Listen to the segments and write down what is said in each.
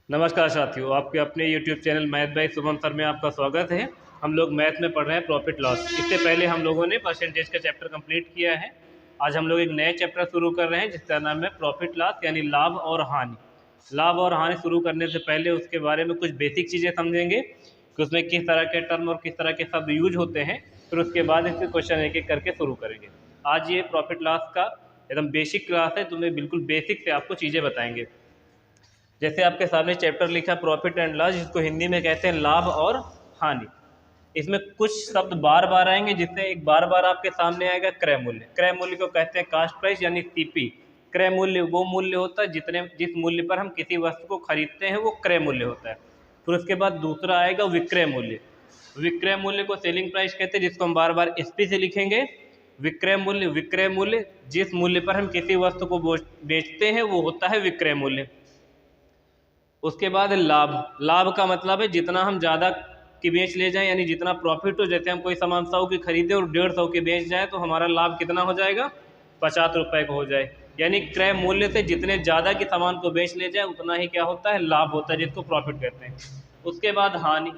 नमस्कार साथियों, आपके अपने YouTube channel math bye Shubham sir में आपका स्वागत है। हम लोग मैथ में पढ़ रहे हैं प्रॉफिट लॉस। इससे पहले हम लोगों ने परसेंटेज का चैप्टर कंप्लीट किया है। आज हम लोग एक नया चैप्टर शुरू कर रहे हैं जिसका नाम है प्रॉफिट लॉस यानी लाभ और हानि। लाभ और हानि शुरू करने से पहले उसके बारे में कुछ बेसिक चीज़ें समझेंगे कि उसमें किस तरह के टर्म और किस तरह के शब्द यूज होते हैं। फिर उसके बाद इसके क्वेश्चन एक एक करके शुरू करेंगे। आज ये प्रॉफिट लॉस का एकदम बेसिक क्लास है, तो मैं बिल्कुल बेसिक से आपको चीज़ें बताएंगे। जैसे आपके सामने चैप्टर लिखा प्रॉफिट एंड लॉस, जिसको हिंदी में कहते हैं लाभ और हानि। इसमें कुछ शब्द बार बार आएंगे, जिससे एक बार बार आपके सामने आएगा क्रय मूल्य। क्रय मूल्य को कहते हैं कास्ट प्राइस यानी सीपी। क्रय मूल्य वो मूल्य होता है जिस मूल्य पर हम किसी वस्तु को खरीदते हैं, वो क्रय मूल्य होता है। फिर उसके बाद दूसरा आएगा विक्रय मूल्य। विक्रय मूल्य को सेलिंग प्राइस कहते हैं, जिसको हम बार बार एसपी से लिखेंगे। विक्रय मूल्य जिस मूल्य पर हम किसी वस्तु को बेचते हैं वो होता है विक्रय मूल्य। उसके बाद लाभ का मतलब है जितना हम ज़्यादा की बेच ले जाएं, यानी जितना प्रॉफिट हो। जैसे हम कोई सामान 100 की खरीदे और 150 की बेच जाए तो हमारा लाभ कितना हो जाएगा, 50 रुपये का हो जाए। यानी क्रय मूल्य से जितने ज़्यादा की सामान को बेच ले जाए उतना ही क्या होता है, लाभ होता है, जिसको प्रॉफिट कहते हैं। उसके बाद हानि,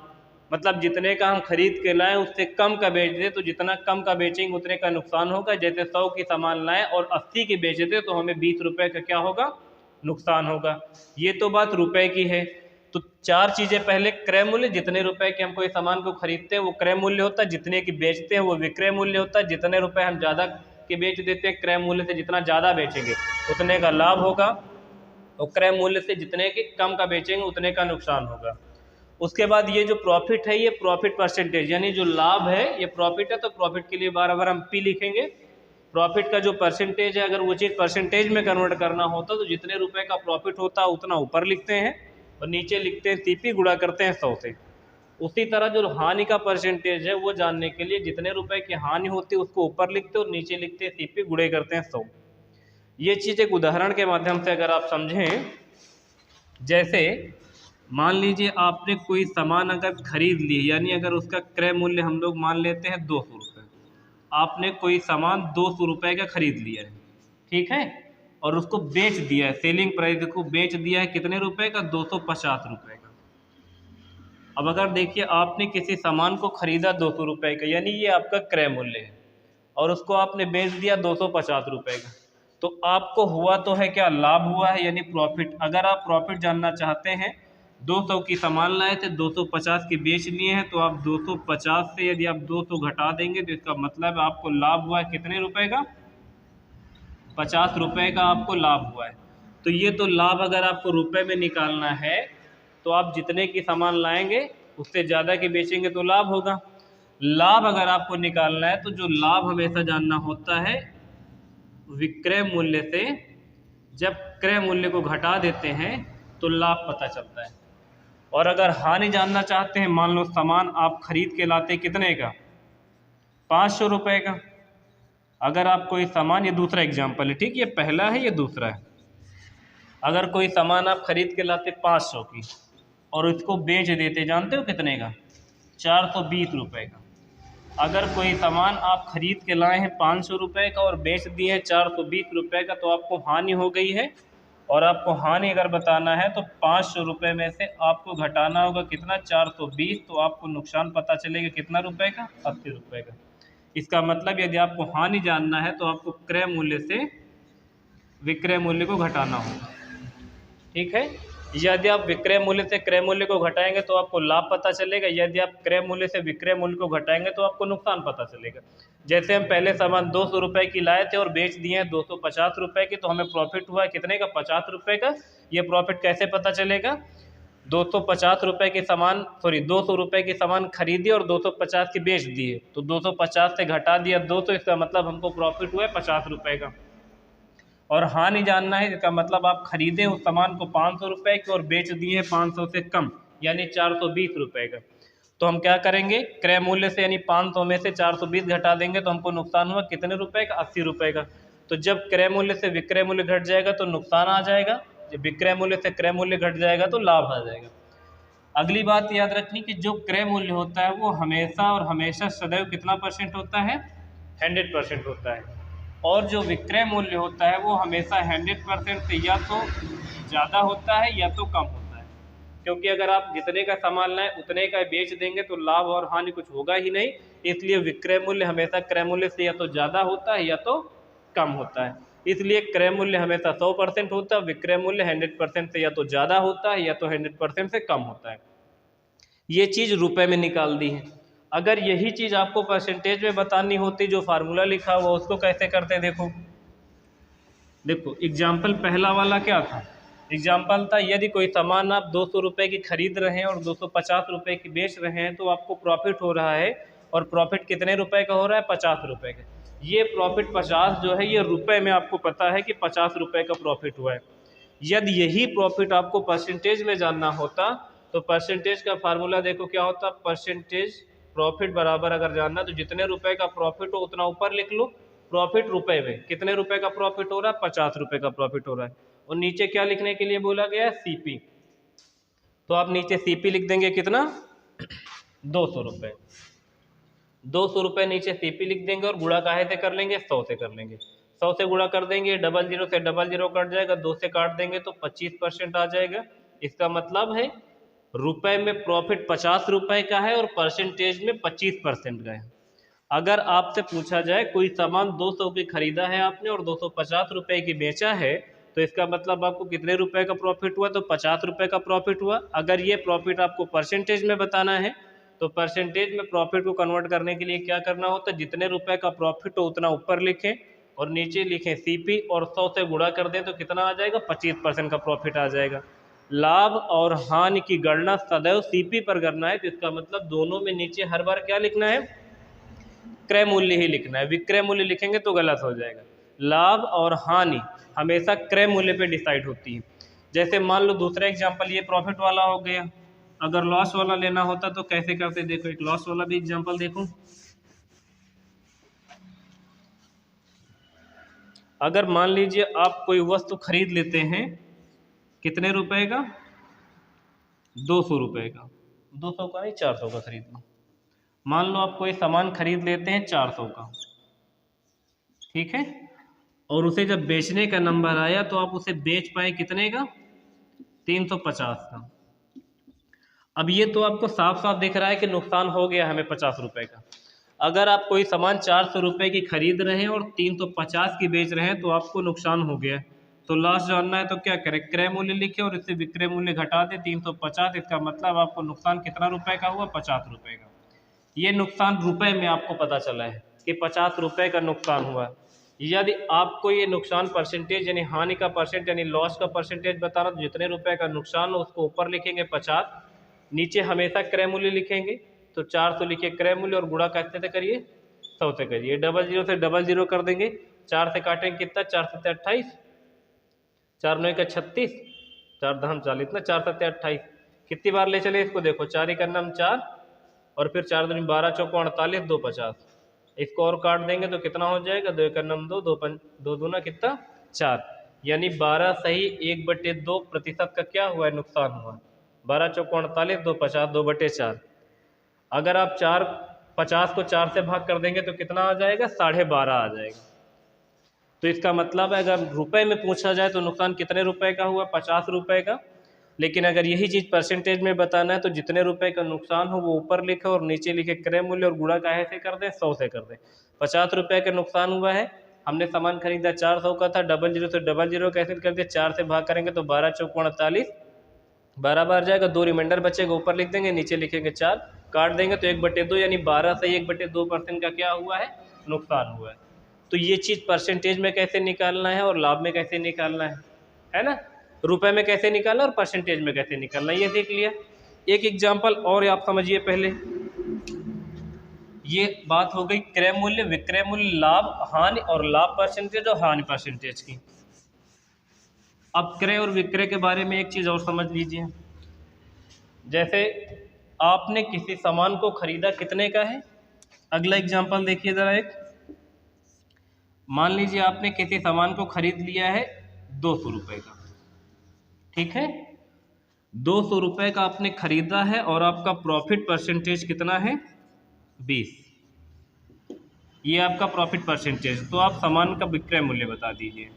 मतलब जितने का हम खरीद के लाएँ उससे कम का बेच दे तो जितना कम का बेचेंगे उतने का नुकसान होगा। जैसे 100 की सामान लाएँ और 80 की बेच दे तो हमें 20 रुपये का क्या होगा, नुकसान होगा। ये तो बात रुपए की है। तो चार चीज़ें पहले, क्रय मूल्य, जितने रुपए के हम कोई सामान को खरीदते हैं वो क्रय मूल्य होता है, जितने की बेचते हैं वो विक्रय मूल्य होता है, जितने रुपए हम ज़्यादा के बेच देते हैं क्रय मूल्य से जितना ज़्यादा बेचेंगे उतने का लाभ होगा, और क्रय मूल्य से जितने के कम का बेचेंगे उतने का नुकसान होगा। उसके बाद ये जो प्रॉफिट है, ये प्रॉफिट परसेंटेज, यानी जो लाभ है ये प्रॉफिट है, तो प्रॉफिट के लिए बार बार हम पी लिखेंगे। प्रॉफिट का जो परसेंटेज है, अगर वो चीज़ परसेंटेज में कन्वर्ट करना होता तो जितने रुपए का प्रॉफिट होता उतना ऊपर लिखते हैं और नीचे लिखते हैं सीपी, गुणा करते हैं 100 से। उसी तरह जो हानि का परसेंटेज है वो जानने के लिए जितने रुपए की हानि होती है उसको ऊपर लिखते हैं और नीचे लिखते हैं सीपी, गुणे करते हैं 100। ये चीज़ एक उदाहरण के माध्यम से अगर आप समझें, जैसे मान लीजिए आपने कोई सामान अगर खरीद ली, यानी अगर उसका क्रय मूल्य हम लोग मान लेते हैं 200 रुपये। आपने कोई सामान 200 रुपये का खरीद लिया है, ठीक है, और उसको बेच दिया है, सेलिंग प्राइस को बेच दिया है कितने रुपए का, 250 रुपये का। अब अगर देखिए आपने किसी सामान को खरीदा 200 रुपये का, यानी ये आपका क्रय मूल्य है, और उसको आपने बेच दिया 250 रुपये का, तो आपको हुआ तो है क्या, लाभ हुआ है, यानी प्रॉफिट। अगर आप प्रॉफिट जानना चाहते हैं, 200 की सामान लाए थे, 250 की बेच लिए हैं, तो आप 250 से यदि आप 200 घटा देंगे तो इसका मतलब आपको लाभ हुआ है कितने रुपए का, 50 रुपये का आपको लाभ हुआ है। तो ये तो लाभ अगर आपको रुपए में निकालना है तो आप जितने की सामान लाएंगे उससे ज़्यादा की बेचेंगे तो लाभ होगा। लाभ अगर आपको निकालना है तो जो लाभ हमेशा जानना होता है विक्रय मूल्य से, जब क्रय मूल्य को घटा देते हैं तो लाभ पता चलता है। और अगर हानि जानना चाहते हैं, मान लो सामान आप खरीद के लाते कितने का, 500 रुपये का। अगर आप कोई सामान, ये दूसरा एग्जाम्पल है, ठीक, ये पहला है ये दूसरा है। अगर कोई सामान आप खरीद के लाते 500 की और उसको बेच देते, जानते हो कितने का, 420 रुपये का। अगर कोई सामान आप खरीद के लाए हैं 500 रुपये का और बेच दिए हैं 420 रुपये का, तो आपको हानि हो गई है। और आपको हानि अगर बताना है तो 500 रुपये में से आपको घटाना होगा कितना, 420, तो आपको नुकसान पता चलेगा कितना रुपए का, 80 रुपये का। इसका मतलब यदि आपको हानि जानना है तो आपको क्रय मूल्य से विक्रय मूल्य को घटाना होगा, ठीक है। यदि आप विक्रय मूल्य से क्रय मूल्य को घटाएंगे तो आपको लाभ पता चलेगा, यदि आप क्रय मूल्य से विक्रय मूल्य को घटाएंगे तो आपको नुकसान पता चलेगा। जैसे हम पहले सामान 200 रुपये की लाए थे और बेच दिए हैं 250 रुपये की, तो हमें प्रॉफिट हुआ कितने का, 50 रुपये का। ये प्रॉफिट कैसे पता चलेगा, 250 रुपये की सामान, 200 रुपये की सामान खरीदी और 250 की बेच दिए, तो 250 से घटा दिया 200, इसका मतलब हमको प्रॉफिट हुआ है 50 रुपये का। और हानि जानना है, इसका मतलब आप खरीदे उस सामान को 500 रुपये के और बेच दिए हैं 500 से कम, यानी 420 रुपये का। तो हम क्या करेंगे, क्रय मूल्य से यानी 500 में से 420 घटा देंगे तो हमको नुकसान हुआ कितने रुपए का, 80 रुपये का। तो जब क्रय मूल्य से विक्रय मूल्य घट जाएगा तो नुकसान आ जाएगा, जब विक्रय मूल्य से क्रय मूल्य घट जाएगा तो लाभ आ जाएगा। अगली बात याद रखनी कि जो क्रय मूल्य होता है वो हमेशा और हमेशा सदैव कितना परसेंट होता है, 100% होता है। और जो विक्रय मूल्य होता है वो हमेशा 100% से या तो ज़्यादा होता है या तो कम होता है। क्योंकि अगर आप जितने का सामान लाएं उतने का बेच देंगे तो लाभ और हानि कुछ होगा ही नहीं। इसलिए विक्रय मूल्य हमेशा क्रय मूल्य से या तो ज़्यादा होता है या तो कम होता है। इसलिए क्रय मूल्य हमेशा 100% होता है, विक्रय मूल्य 100% से या तो ज़्यादा होता है या तो 100% से कम होता है। ये चीज़ रुपए में निकाल दी है। अगर यही चीज़ आपको परसेंटेज में बतानी होती, जो फार्मूला लिखा हुआ उसको कैसे करते हैं, देखो देखो एग्जाम्पल पहला वाला क्या था। एग्जाम्पल था यदि कोई सामान आप 200 रुपये की खरीद रहे हैं और 250 रुपये की बेच रहे हैं तो आपको प्रॉफिट हो रहा है। और प्रॉफिट कितने रुपए का हो रहा है, 50 रुपये का। ये प्रॉफिट 50 जो है ये रुपए में आपको पता है कि 50 रुपये का प्रॉफिट हुआ है। यदि यही प्रॉफिट आपको परसेंटेज में जानना होता तो परसेंटेज का फार्मूला देखो क्या होता, परसेंटेज प्रॉफिट बराबर अगर जानना तो जितने रुपए का प्रॉफिट हो उतना ऊपर लिख लो। प्रॉफिट रुपए में कितने रुपए का प्रॉफिट हो रहा है, 50 रुपये का प्रॉफिट हो रहा है। और नीचे क्या लिखने के लिए बोला गया है, सीपी। तो आप नीचे सीपी लिख देंगे कितना, 200 रुपये। 200 रुपये नीचे सीपी लिख देंगे और गुणा काहे से कर लेंगे, 100 से कर लेंगे। 100 से गुणा कर देंगे, 00 से 00 कट जाएगा, 2 से काट देंगे तो 25% आ जाएगा। इसका मतलब है रुपए में प्रॉफिट 50 रुपये का है और परसेंटेज में 25% का है। अगर आपसे पूछा जाए कोई सामान 200 की खरीदा है आपने और 250 रुपये की बेचा है तो इसका मतलब आपको कितने रुपए का प्रॉफिट हुआ, तो 50 रुपये का प्रॉफिट हुआ। अगर ये प्रॉफिट आपको परसेंटेज में बताना है तो परसेंटेज में प्रॉफिट को कन्वर्ट करने के लिए क्या करना होता है, जितने रुपए का प्रॉफिट हो उतना ऊपर लिखें और नीचे लिखें सीपी और 100 से गुणा कर दें तो कितना आ जाएगा, 25% का प्रॉफिट आ जाएगा। लाभ और हानि की गणना सदैव सीपी पर करना है। तो इसका मतलब दोनों में नीचे हर बार क्या लिखना है, क्रय मूल्य ही लिखना है। विक्रय मूल्य लिखेंगे तो गलत हो जाएगा। लाभ और हानि हमेशा क्रय मूल्य पे डिसाइड होती है। जैसे मान लो दूसरा एग्जांपल ये प्रॉफिट वाला हो गया, अगर लॉस वाला लेना होता तो कैसे करते, देखो एक लॉस वाला भी एग्जांपल देखो। अगर मान लीजिए आप कोई वस्तु खरीद लेते हैं, कितने रुपए का, 200 रुपये का, 200 का नहीं 400 का खरीदना। मान लो आप कोई सामान खरीद लेते हैं 400 का, ठीक है, और उसे जब बेचने का नंबर आया तो आप उसे बेच पाए कितने का, 350 का। अब ये तो आपको साफ साफ दिख रहा है कि नुकसान हो गया हमें 50 रुपये का। अगर आप कोई सामान 400 रुपये की खरीद रहे हैं और 350 की बेच रहे हैं तो आपको नुकसान हो गया। तो लॉस जानना है तो क्या करें, क्रय मूल्य लिखे और इससे विक्रय मूल्य घटा दें 350। इसका मतलब आपको नुकसान कितना रुपए का हुआ, 50 रुपये का। ये नुकसान रुपए में आपको पता चला है कि 50 रुपये का नुकसान हुआ। यदि आपको ये नुकसान परसेंटेज यानी हानि का परसेंट यानी लॉस का परसेंटेज बताना तो जितने रुपए का नुकसान हो उसको ऊपर लिखेंगे 50, नीचे हमेशा क्रय मूल्य लिखेंगे। तो 400 लिखिए क्रय मूल्य और गुणा कैसे से करिए, 100 से करिए। 00 से 00 कर देंगे, 4 से काटेंगे कितना, 4 से 28, 4 9 का 36, 4 दहम 40 ना, 4 7 28। कितनी बार ले चले इसको, देखो 4 ही का नाम 4 और फिर 4 दूनी 12 चौको 48, 2 50। इसको और काट देंगे तो कितना हो जाएगा, 2 का नाम 2, 2 दूना कितना 4, यानी 12 सही 1/2% का क्या हुआ है, नुकसान हुआ। 12 चौको 48, 2 50, 2/4। अगर आप 50 को 4 से भाग कर देंगे तो कितना आ जाएगा, 12.5 आ जाएगा। तो इसका मतलब है अगर रुपए में पूछा जाए तो नुकसान कितने रुपए का हुआ, 50 रुपये का। लेकिन अगर यही चीज़ परसेंटेज में बताना है तो जितने रुपए का नुकसान हो वो ऊपर लिखे और नीचे लिखे क्रय मूल्य और गुणा काहे से कर दें, 100 से कर दें। 50 रुपये का नुकसान हुआ है, हमने सामान खरीदा 400 का था, 00 से 00 कैसे कर दिया, 4 से भाग करेंगे तो 12 चौको 48, 12 बार जाएगा, 2 रिमाइंडर बचेगा, ऊपर लिख देंगे, नीचे लिखेंगे 4, काट देंगे तो 1/2 यानी 12 से 1/2% का क्या हुआ है, नुकसान हुआ है। तो ये चीज़ परसेंटेज में कैसे निकालना है और लाभ में कैसे निकालना है ना, रुपए में कैसे निकालना और परसेंटेज में कैसे निकालना, ये देख लिया। एक एग्जांपल और आप समझिए पहले, ये बात हो गई क्रय मूल्य, विक्रय मूल्य, लाभ हानि और लाभ परसेंटेज और हानि परसेंटेज की। अब क्रय और विक्रय के बारे में एक चीज़ और समझ लीजिए। जैसे आपने किसी सामान को खरीदा कितने का है, अगला एग्जांपल देखिए ज़रा एक। मान लीजिए आपने किसी सामान को खरीद लिया है 200 रुपये का, ठीक है, 200 रुपये का आपने खरीदा है और आपका प्रॉफिट परसेंटेज कितना है, 20। ये आपका प्रॉफिट परसेंटेज। तो आप सामान का विक्रय मूल्य बता दीजिए।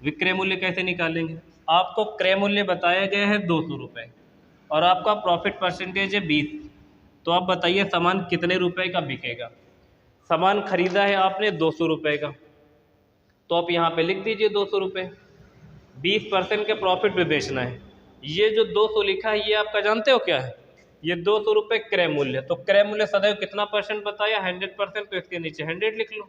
विक्रय मूल्य कैसे निकालेंगे, आपको क्रय मूल्य बताया गया है 200 रुपये और आपका प्रॉफिट परसेंटेज है 20, तो आप बताइए सामान कितने रुपए का बिकेगा। सामान खरीदा है आपने 200 रुपये का, तो आप यहाँ पे लिख दीजिए 200 रुपये। 20% के प्रॉफिट पे बेचना है। ये जो 200 लिखा है ये आपका जानते हो क्या है? ये 200 रुपये क्रय मूल्य। तो क्रय मूल्य सदैव कितना परसेंट बताया? 100%, तो इसके नीचे 100 लिख लो।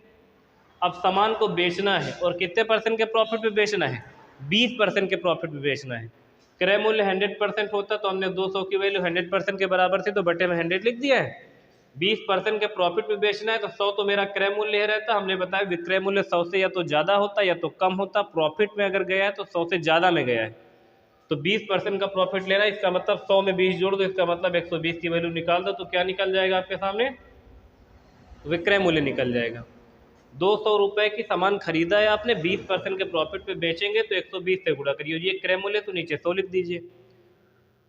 अब सामान को बेचना है और कितने परसेंट के प्रॉफिट पे बेचना है? 20% के प्रॉफिट पे बेचना है। क्रय मूल्य 100% होता तो हमने 200 की वैल्यू 100% के बराबर थी तो बटे में 100 लिख दिया है। 20% के प्रॉफिट पे बेचना है तो 100 तो मेरा क्रय मूल्य है रहता। हमने बताया विक्रय मूल्य 100 से या तो ज़्यादा होता या तो कम होता। प्रॉफिट में अगर गया है तो 100 से ज़्यादा में गया है, तो 20% का प्रॉफिट लेना, इसका मतलब 100 में 20 जोड़ दो, इसका मतलब 120 की वैल्यू निकाल दो, तो क्या निकल जाएगा आपके सामने? विक्रय मूल्य निकल जाएगा। 200 रुपये की सामान खरीदा है आपने, 20% के प्रॉफिट पे बेचेंगे तो 120 से गुणा करिए। ये क्रय मूल्य तो नीचे 100 लिख दीजिए।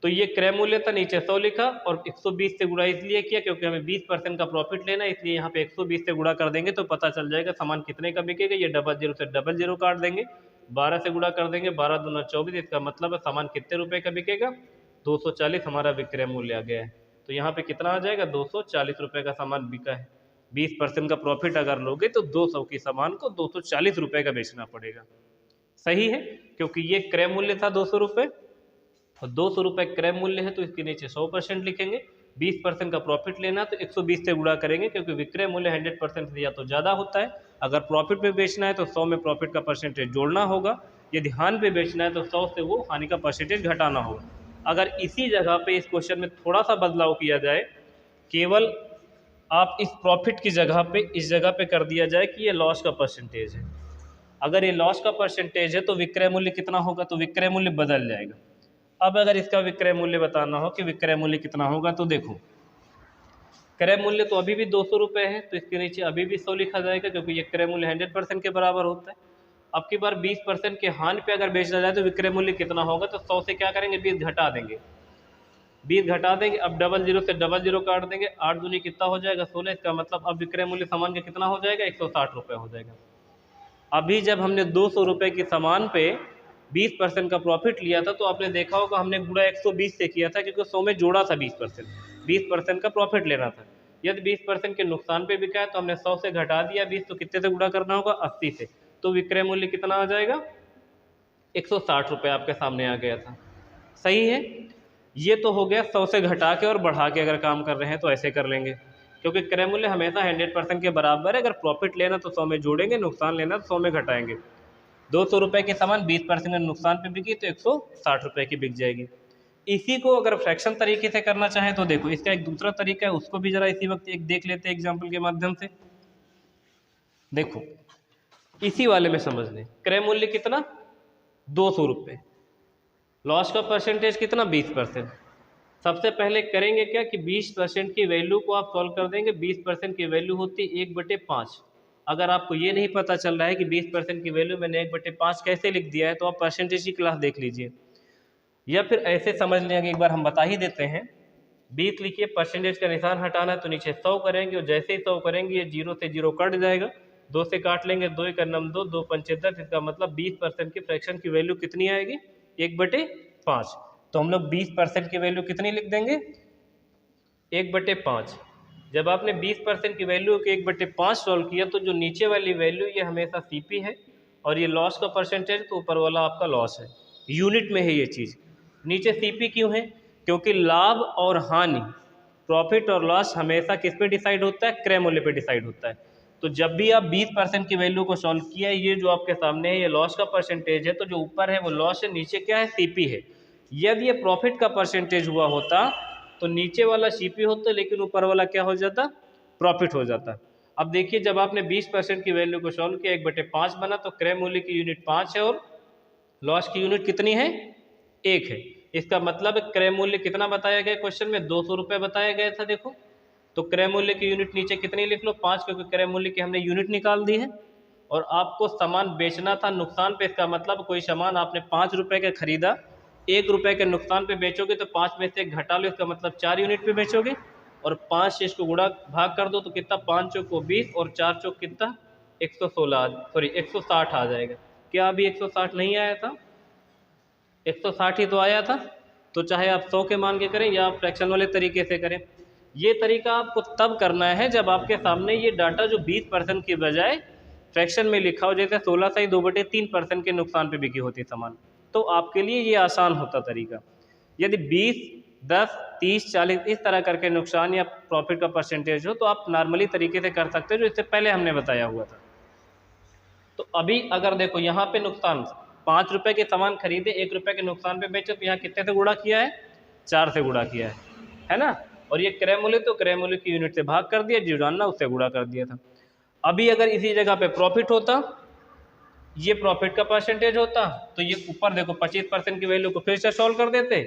तो ये क्रय मूल्य था, नीचे 100 लिखा और 120 से गुणा इसलिए किया क्योंकि हमें 20% का प्रॉफिट लेना है, इसलिए यहाँ पे 120 से गुणा कर देंगे तो पता चल जाएगा सामान कितने का बिकेगा। ये 00 से 00 काट देंगे, 12 से गुणा कर देंगे, 12 दूना 24, इसका मतलब है सामान कितने रुपए का बिकेगा? 240 हमारा विक्रय मूल्य आ गया है। तो यहाँ पे कितना आ जाएगा? 240 रुपये का सामान बिका है। 20% का प्रॉफिट अगर लोगे तो 200 की सामान को 240 रुपये का बेचना पड़ेगा। सही है, क्योंकि ये क्रय मूल्य था 200 रुपये और 200 रुपये क्रय मूल्य है तो इसके नीचे 100% लिखेंगे। 20% का प्रॉफिट लेना तो 120 से गुणा करेंगे क्योंकि विक्रय मूल्य 100% से या तो ज़्यादा होता है। अगर प्रॉफिट पे बेचना है तो 100 में प्रॉफिट का परसेंटेज जोड़ना होगा। यदि हानि पे बेचना है तो 100 से वो हानि का परसेंटेज घटाना होगा। अगर इसी जगह पे इस क्वेश्चन में थोड़ा सा बदलाव किया जाए, केवल आप इस प्रॉफिट की जगह पे इस जगह पे कर दिया जाए कि ये लॉस का परसेंटेज है। अगर ये लॉस का परसेंटेज है तो विक्रय मूल्य कितना होगा? तो विक्रय मूल्य बदल जाएगा। अब अगर इसका विक्रय मूल्य बताना हो कि विक्रय मूल्य कितना होगा, तो देखो क्रय मूल्य तो अभी भी 200 रुपये है तो इसके नीचे अभी भी 100 लिखा जाएगा क्योंकि ये क्रय मूल्य 100% के बराबर होता है। अब की बार 20% के हानि पे अगर बेचा जाए तो विक्रय मूल्य कितना होगा? तो 100 से क्या करेंगे? 20 घटा देंगे, 20 घटा देंगे। अब 00 से 00 काट देंगे, 8 दूनी कितना हो जाएगा? 16। इसका मतलब अब विक्रय मूल्य सामान का कितना हो जाएगा? 160 रुपये हो जाएगा। अभी जब हमने 200 रुपये की सामान पे 20% का प्रॉफिट लिया था तो आपने देखा होगा हमने गुणा 120 से किया था क्योंकि 100 में जोड़ा था 20%। 20% का प्रॉफिट लेना था। यदि 20% के नुकसान पे बिका है तो हमने 100 से घटा दिया 20, तो कितने से गुणा करना होगा? 80 से। तो विक्रय मूल्य कितना आ जाएगा? 160 रुपये आपके सामने आ गया था। सही है, ये तो हो गया 100 से घटा के और बढ़ा के अगर काम कर रहे हैं तो ऐसे कर लेंगे क्योंकि क्रय मूल्य हमेशा 100% के बराबर है। अगर प्रॉफिट लेना तो 100 में जोड़ेंगे, नुकसान लेना तो 100 में घटाएंगे। 200 रुपये की सामान 20% नुकसान पे बिकी तो 160 रुपये की बिक जाएगी। इसी को अगर फ्रैक्शन तरीके से करना चाहें तो देखो इसका एक दूसरा तरीका है, उसको भी जरा इसी वक्त एक देख लेते हैं एग्जाम्पल के माध्यम से। देखो इसी वाले में समझ लें, क्रय मूल्य कितना? 200 रुपये, लॉस का परसेंटेज कितना? 20%। सबसे पहले करेंगे क्या कि 20% की वैल्यू को आप सॉल्व कर देंगे। 20% की वैल्यू होती है 1/5। अगर आपको ये नहीं पता चल रहा है कि 20% की वैल्यू मैंने 1/5 कैसे लिख दिया है तो आप परसेंटेज की क्लास देख लीजिए, या फिर ऐसे समझ लेंगे, एक बार हम बता ही देते हैं। 20 लिखिए, परसेंटेज का निशान हटाना है तो नीचे 100 करेंगे और जैसे ही 100 करेंगे ये 0 से 0 कट जाएगा, 2 से काट लेंगे, 2 1 2, 2 5 10। इसका मतलब 20% की फ्रैक्शन की वैल्यू कितनी आएगी? 1/5। तो हम लोग 20% की वैल्यू कितनी लिख देंगे? 1/5। जब आपने 20% की वैल्यू के 1/5 सॉल्व किया तो जो नीचे वाली वैल्यू ये हमेशा सीपी है और ये लॉस का परसेंटेज तो ऊपर वाला आपका लॉस है। यूनिट में है ये चीज़। नीचे सीपी क्यों है? क्योंकि लाभ और हानि, प्रॉफिट और लॉस हमेशा किस पे डिसाइड होता है? क्रय मूल्य पे डिसाइड होता है। तो जब भी आप 20% की वैल्यू को सॉल्व किया, ये जो आपके सामने है ये लॉस का परसेंटेज है, तो जो ऊपर है वो लॉस है, नीचे क्या है? सीपी है। यदि ये प्रॉफिट का परसेंटेज हुआ होता तो नीचे वाला सीपी होता लेकिन ऊपर वाला क्या हो जाता? प्रॉफिट हो जाता। अब देखिए जब आपने 20% की वैल्यू को सॉल्व किया 1/5 बना तो क्रय मूल्य की यूनिट 5 है और लॉस की यूनिट कितनी है? 1 है। इसका मतलब क्रय मूल्य कितना बताया गया क्वेश्चन में? 200 रुपये बताया गया था। देखो तो क्रय मूल्य की यूनिट नीचे कितनी लिख लो? 5, क्योंकि क्रय मूल्य की हमने यूनिट निकाल दी है। और आपको सामान बेचना था नुकसान पे, इसका मतलब कोई सामान आपने 5 रुपये का खरीदा, 1 रुपये के नुकसान पे बेचोगे तो 5 में से 1 घटा लो, इसका मतलब 4 यूनिट पे बेचोगे। और 5 से इसको गुणा भाग कर दो तो कितना? 5 चौक को 20 और 4 चौक कितना? 160 आ जाएगा। क्या अभी 160 नहीं आया था? 160 ही तो आया था। तो चाहे आप 100 के मान के करें या आप फ्रैक्शन वाले तरीके से करें, ये तरीका आपको तब करना है जब आपके सामने ये डाटा जो 20% की बजाय फ्रैक्शन में लिखा हो, जैसे 16/2/3% के नुकसान पे बिकी होती सामान, तो आपके लिए ये आसान होता तरीका। यदि 20, 10, 30, 40 इस तरह करके नुकसान या प्रॉफिट का परसेंटेज हो तो आप नॉर्मली तरीके से कर सकते हो, जो इससे पहले हमने बताया हुआ था। तो अभी अगर देखो यहाँ पे नुकसान 5 रुपये के सामान खरीदे, 1 रुपये के नुकसान पे बेचे, तो यहाँ कितने से गुणा किया है? 4 से गुणा किया है ना। और ये क्रय मूल्य, तो क्रय मूल्य की यूनिट से भाग कर दिया, जो जानना उससे गुणा कर दिया था। अभी अगर इसी जगह पे प्रॉफिट होता, ये प्रॉफिट का परसेंटेज होता, तो ये ऊपर देखो 25% की वैल्यू को फिर से सॉल्व कर देते,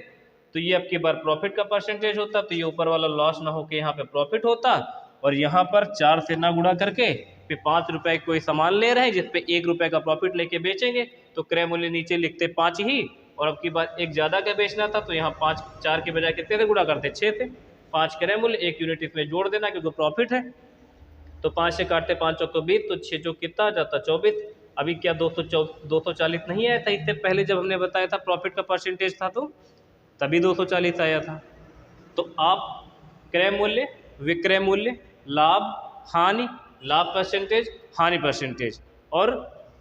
तो ये अब की बार प्रॉफिट का परसेंटेज होता, तो ये ऊपर वाला लॉस ना होकर यहाँ पे प्रॉफिट होता, और यहाँ पर 4 से ना गुणा करके फिर 5 रुपये कोई सामान ले रहे हैं जिसपे 1 रुपये का प्रॉफिट लेके बेचेंगे, तो क्रय मूल्य नीचे लिखते 5 ही, और अब की बार एक ज़्यादा का बेचना था, तो यहाँ 5 4 के बजाय कितने से गुणा करते? 6 से। 5 क्रय मूल्य, 1 यूनिट इसमें जोड़ देना क्योंकि प्रॉफिट है, तो 5 से काटते 5 चौक 20, तो 6 चौक कितना आ जाता? 24। अभी क्या 240 नहीं आया था इससे पहले जब हमने बताया था प्रॉफिट का परसेंटेज था, तो तभी 240 आया था। तो आप क्रय मूल्य, विक्रय मूल्य, लाभ, हानि, लाभ परसेंटेज, हानि परसेंटेज, और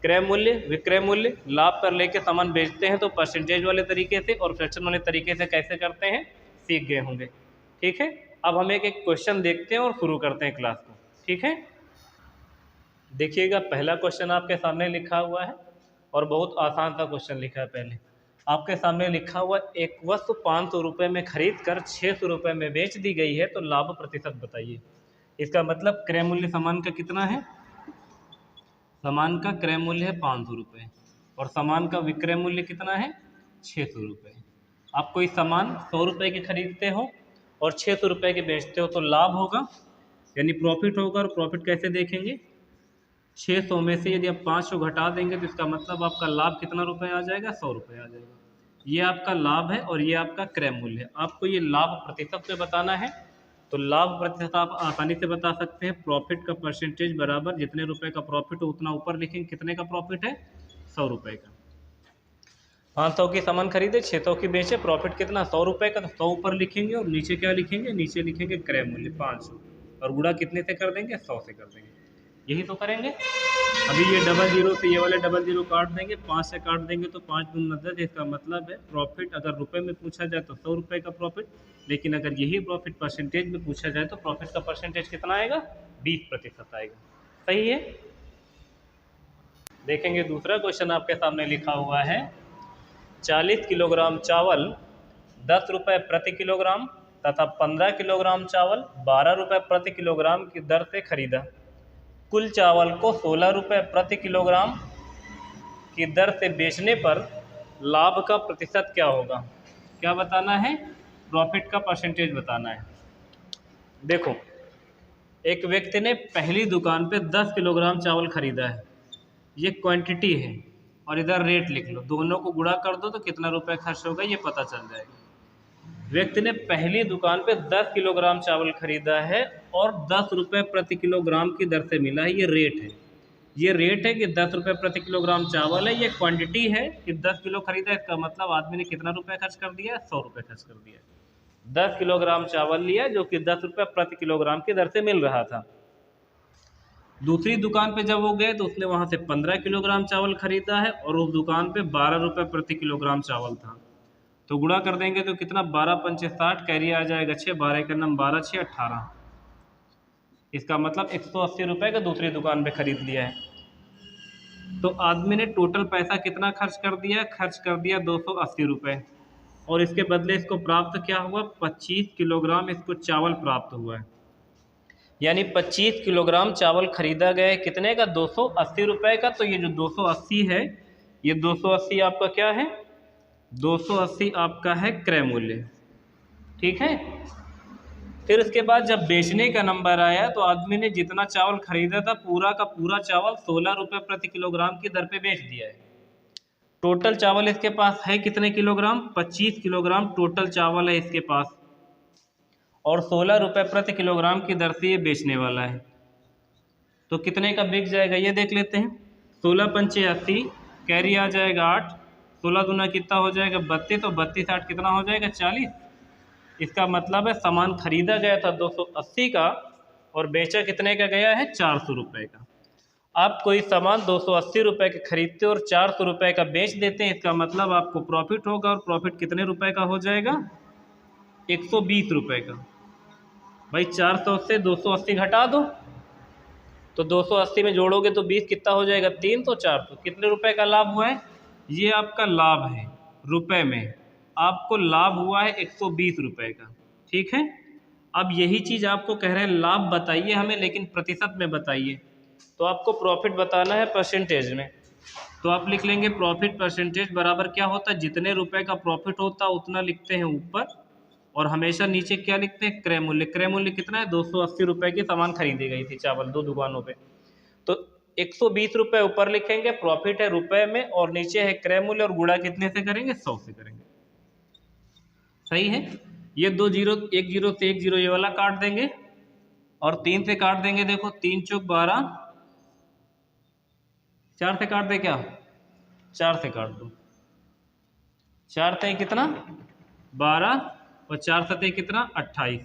क्रय मूल्य, विक्रय मूल्य, लाभ पर लेके सामान बेचते हैं तो परसेंटेज वाले तरीके से और फ्रैक्शन वाले तरीके से कैसे करते हैं सीख गए होंगे। ठीक है, अब हम एक एक क्वेश्चन देखते हैं और शुरू करते हैं क्लास को। ठीक है, देखिएगा पहला क्वेश्चन आपके सामने लिखा हुआ है और बहुत आसान सा क्वेश्चन लिखा है। पहले आपके सामने लिखा हुआ, एक वस्तु 500 रुपये में खरीद कर 600 रुपये में बेच दी गई है, तो लाभ प्रतिशत बताइए। इसका मतलब क्रय मूल्य सामान का कितना है? सामान का क्रय मूल्य है 500 रुपये और सामान का विक्रय मूल्य कितना है? 600 रुपये। आप कोई सामान 100 रुपये के खरीदते हो और 600 रुपये के बेचते हो, तो लाभ होगा, यानी प्रॉफिट होगा। और प्रॉफिट कैसे देखेंगे? 600 में से यदि आप 500 घटा देंगे तो इसका मतलब आपका लाभ कितना रुपये आ जाएगा? 100 रुपये आ जाएगा। ये आपका लाभ है और ये आपका क्रय मूल्य है। आपको ये लाभ प्रतिशत में बताना है, तो लाभ प्रतिशत आप आसानी से बता सकते हैं। प्रॉफिट का परसेंटेज बराबर जितने रुपए का प्रॉफिट हो उतना ऊपर लिखेंगे। कितने का प्रॉफिट है? 100 रुपये का। 500 की सामान खरीदे, 600 की बेचे, प्रॉफिट कितना? 100 रुपये का। तो 100 ऊपर लिखेंगे और नीचे क्या लिखेंगे? नीचे लिखेंगे क्रय मूल्य 500, और गुणा कितने से कर देंगे? 100 से कर देंगे। यही तो करेंगे। अभी ये 00 से ये वाले 00 काट देंगे, 5 से काट देंगे तो 5 दूनी 10। इसका मतलब है प्रॉफिट अगर रुपए में पूछा जाए तो 100 रुपये का प्रॉफिट, लेकिन अगर यही प्रॉफिट परसेंटेज में पूछा जाए तो प्रॉफिट का परसेंटेज कितना आएगा? 20% आएगा। सही है। देखेंगे दूसरा क्वेश्चन आपके सामने लिखा हुआ है, 40 किलोग्राम चावल 10 रुपये प्रति किलोग्राम तथा 15 किलोग्राम चावल 12 रुपये प्रति किलोग्राम की दर से खरीदा। कुल चावल को 16 रुपये प्रति किलोग्राम की दर से बेचने पर लाभ का प्रतिशत क्या होगा? क्या बताना है? प्रॉफिट का परसेंटेज बताना है। देखो, एक व्यक्ति ने पहली दुकान पे 10 किलोग्राम चावल खरीदा है, ये क्वांटिटी है, और इधर रेट लिख लो, दोनों को गुणा कर दो तो कितना रुपए खर्च होगा ये पता चल जाएगा। व्यक्ति ने पहली दुकान पे 10 किलोग्राम चावल खरीदा है और 10 रुपये प्रति किलोग्राम की दर से मिला है। ये रेट है, ये रेट है कि 10 रुपये प्रति किलोग्राम चावल है। ये क्वांटिटी है कि 10 किलो खरीदा, इसका मतलब आदमी ने कितना रुपये खर्च कर दिया? 100 रुपये खर्च कर दिया। 10 किलोग्राम चावल लिया जो कि 10 रुपये प्रति किलोग्राम की दर से मिल रहा था। दूसरी दुकान पे जब वो गए तो उसने वहाँ से 15 किलोग्राम चावल खरीदा है और उस दुकान पे 12 रुपये प्रति किलोग्राम चावल था। तो गुणा कर देंगे तो कितना? 12 पंचे 60, कैरी आ जाएगा 6, 12 का नाम 12, 6 18। इसका मतलब 180 रुपये का दूसरी दुकान पे खरीद लिया है। तो आदमी ने टोटल पैसा कितना खर्च कर दिया? खर्च कर दिया 280 रुपये, और इसके बदले इसको प्राप्त क्या हुआ? 25 किलोग्राम इसको चावल प्राप्त हुआ है। यानी 25 किलोग्राम चावल खरीदा गया है, कितने का? 280 रुपये का। तो ये जो 280 है, ये 280 आपका क्या है? 280 आपका है क्रय मूल्य। ठीक है। फिर उसके बाद जब बेचने का नंबर आया तो आदमी ने जितना चावल खरीदा था पूरा का पूरा चावल 16 रुपये प्रति किलोग्राम की दर पे बेच दिया है। टोटल चावल इसके पास है कितने किलोग्राम? 25 किलोग्राम टोटल चावल है इसके पास, और 16 रुपये प्रति किलोग्राम की दर से ये बेचने वाला है। तो कितने का बिक जाएगा ये देख लेते हैं। 16 पंचे 80, कैरी आ जाएगा 8, 16 दूना कितना हो जाएगा 32, तो 32 8 कितना हो जाएगा 40। इसका मतलब है सामान खरीदा गया था 280 का और बेचा कितने का गया है 400 रुपये का। आप कोई सामान 280 रुपये के खरीदते और 400 रुपये का बेच देते हैं, इसका मतलब आपको प्रॉफिट होगा, और प्रॉफिट कितने रुपए का हो जाएगा 120 रुपये का। भाई 400 से 280 घटा दो, तो 280 में जोड़ोगे तो 20 कितना हो जाएगा 3, तो 400। कितने रुपए का लाभ हुआ है, ये आपका लाभ है रुपए में, आपको लाभ हुआ है 120 रुपये का। ठीक है, अब यही चीज़ आपको कह रहे हैं लाभ बताइए हमें, लेकिन प्रतिशत में बताइए। तो आपको प्रॉफिट बताना है परसेंटेज में, तो आप लिख लेंगे प्रॉफिट परसेंटेज बराबर क्या होता है, जितने रुपए का प्रॉफिट होता है उतना लिखते हैं ऊपर, और हमेशा नीचे क्या लिखते हैं क्रय मूल्य। क्रय मूल्य कितना है 280 रुपये की सामान खरीदी गई थी चावल 2 दुकानों पे, तो 120 रुपये ऊपर लिखेंगे, प्रॉफिट है रुपए में, और नीचे है क्रय मूल्य, और गुणा कितने से करेंगे 100 से करेंगे। सही है, ये 2 जीरो, 1 जीरो से 1 जीरो ये वाला काट देंगे, और 3 से काट देंगे। देखो 3 चौक 12, 4 से काट दे क्या, 4 से काट दो, 4 से कितना 12 और 4 सतह कितना 28।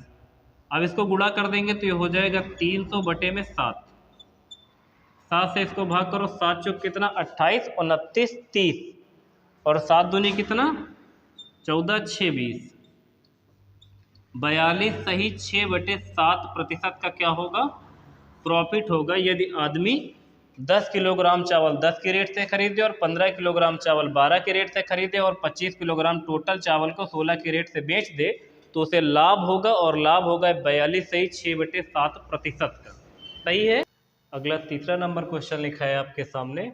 अब इसको गुणा कर देंगे तो ये हो जाएगा 300 बटे में 7, 7 से इसको भाग करो, 7 चौक कितना 28, 29 30, और 7 दूनी कितना 14 6 20, 42 सही 6 बटे 7 प्रतिशत का क्या होगा प्रॉफिट होगा, यदि आदमी 10 किलोग्राम चावल 10 के रेट से खरीदे और 15 किलोग्राम चावल 12 के रेट से खरीदे और 25 किलोग्राम टोटल चावल को 16 के रेट से बेच दे, तो उसे लाभ होगा, और लाभ होगा 42 सही 6 बटे 7 प्रतिशत का। सही है। अगला तीसरा नंबर क्वेश्चन लिखा है आपके सामने,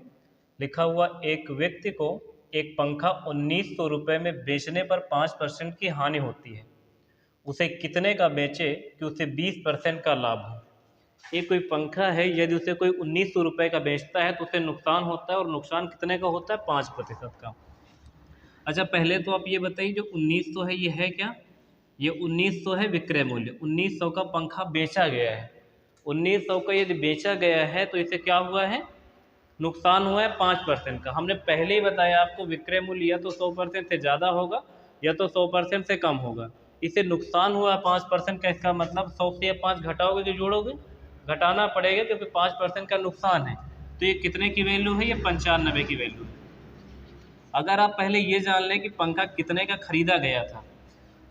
लिखा हुआ एक व्यक्ति को एक पंखा 1900 रुपये में बेचने पर 5% की हानि होती है, उसे कितने का बेचे कि उसे 20% का लाभ हो। ये कोई पंखा है, यदि उसे कोई 1900 रुपये का बेचता है तो उसे नुकसान होता है, और नुकसान कितने का होता है 5% का। अच्छा पहले तो आप ये बताइए जो 1900 है ये है क्या, ये 1900 है विक्रय मूल्य, 1900 का पंखा बेचा गया है, 1900 का यदि बेचा गया है तो इसे क्या हुआ है नुकसान हुआ है 5% का। हमने पहले ही बताया आपको विक्रय मूल्य या तो 100% से ज़्यादा होगा या तो 100% से कम होगा, इसे नुकसान हुआ 5% का, इसका मतलब 100 से 5 घटाओगे कि जोड़ोगे, घटाना पड़ेगा क्योंकि 5% का नुकसान है, तो ये कितने की वैल्यू है, ये 95 की वैल्यू है। अगर आप पहले ये जान लें कि पंखा कितने का खरीदा गया था,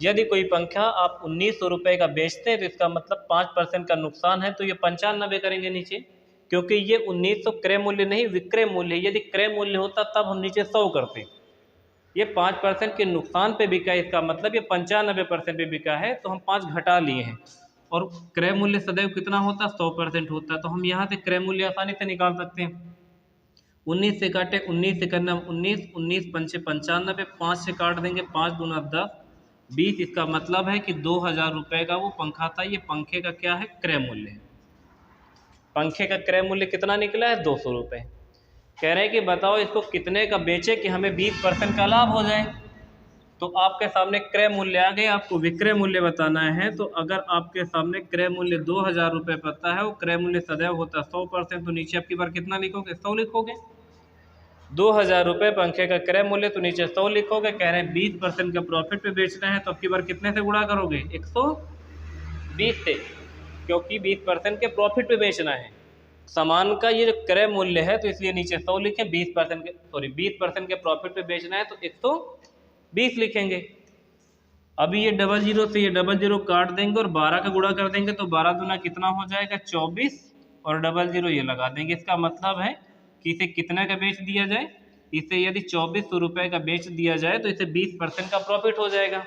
यदि कोई पंखा आप 1900 रुपये का बेचते हैं तो इसका मतलब 5% का नुकसान है, तो ये 95 करेंगे नीचे, क्योंकि ये 1900 क्रय मूल्य नहीं विक्रय मूल्य है, यदि क्रय मूल्य होता तब हम नीचे 100 करते, ये 5% के नुकसान पे बिका है, इसका मतलब ये 95% पे बिका है, तो हम 5 घटा लिए हैं, और क्रय मूल्य सदैव कितना होता है 100% होता है, तो हम यहाँ से क्रय मूल्य आसानी से निकाल सकते हैं। 19 से काटे 19 से करना 19, 19 पंचे 95, 5 से काट देंगे 5 दूना 10 20, इसका मतलब है कि 2000 रुपये का वो पंखा था, ये पंखे का क्या है क्रय मूल्य है। पंखे का क्रय मूल्य कितना निकला है 200 रुपये। कह रहे हैं कि बताओ इसको कितने का बेचे कि हमें 20% का लाभ हो जाए, तो आपके सामने क्रय मूल्य आ गए, आपको विक्रय मूल्य बताना है। तो अगर आपके सामने क्रय मूल्य 2000 रुपये पता है, वो क्रय मूल्य सदैव होता है 100%, तो नीचे आपकी बार कितना लिखोगे 100 लिखोगे। 2000 रुपये पंखे का क्रय मूल्य, तो नीचे 100 लिखोगे। कह रहे हैं 20% का प्रॉफिट पे बेचना है, तो आपकी बार कितने से गुणा करोगे 120 से, क्योंकि 20% के प्रॉफिट पे बेचना है सामान का, ये जो क्रय मूल्य है तो इसलिए नीचे 100 लिखें। 20% के प्रॉफिट पे बेचना है तो 120 लिखेंगे। अभी ये 00 से ये 00 काट देंगे और 12 का गुणा कर देंगे, तो 12 दूना कितना हो जाएगा 24, और 00 ये लगा देंगे। इसका मतलब है कि इसे कितने का बेच दिया जाए, इसे यदि 2400 रुपये का बेच दिया जाए तो इसे 20% का प्रॉफिट हो जाएगा।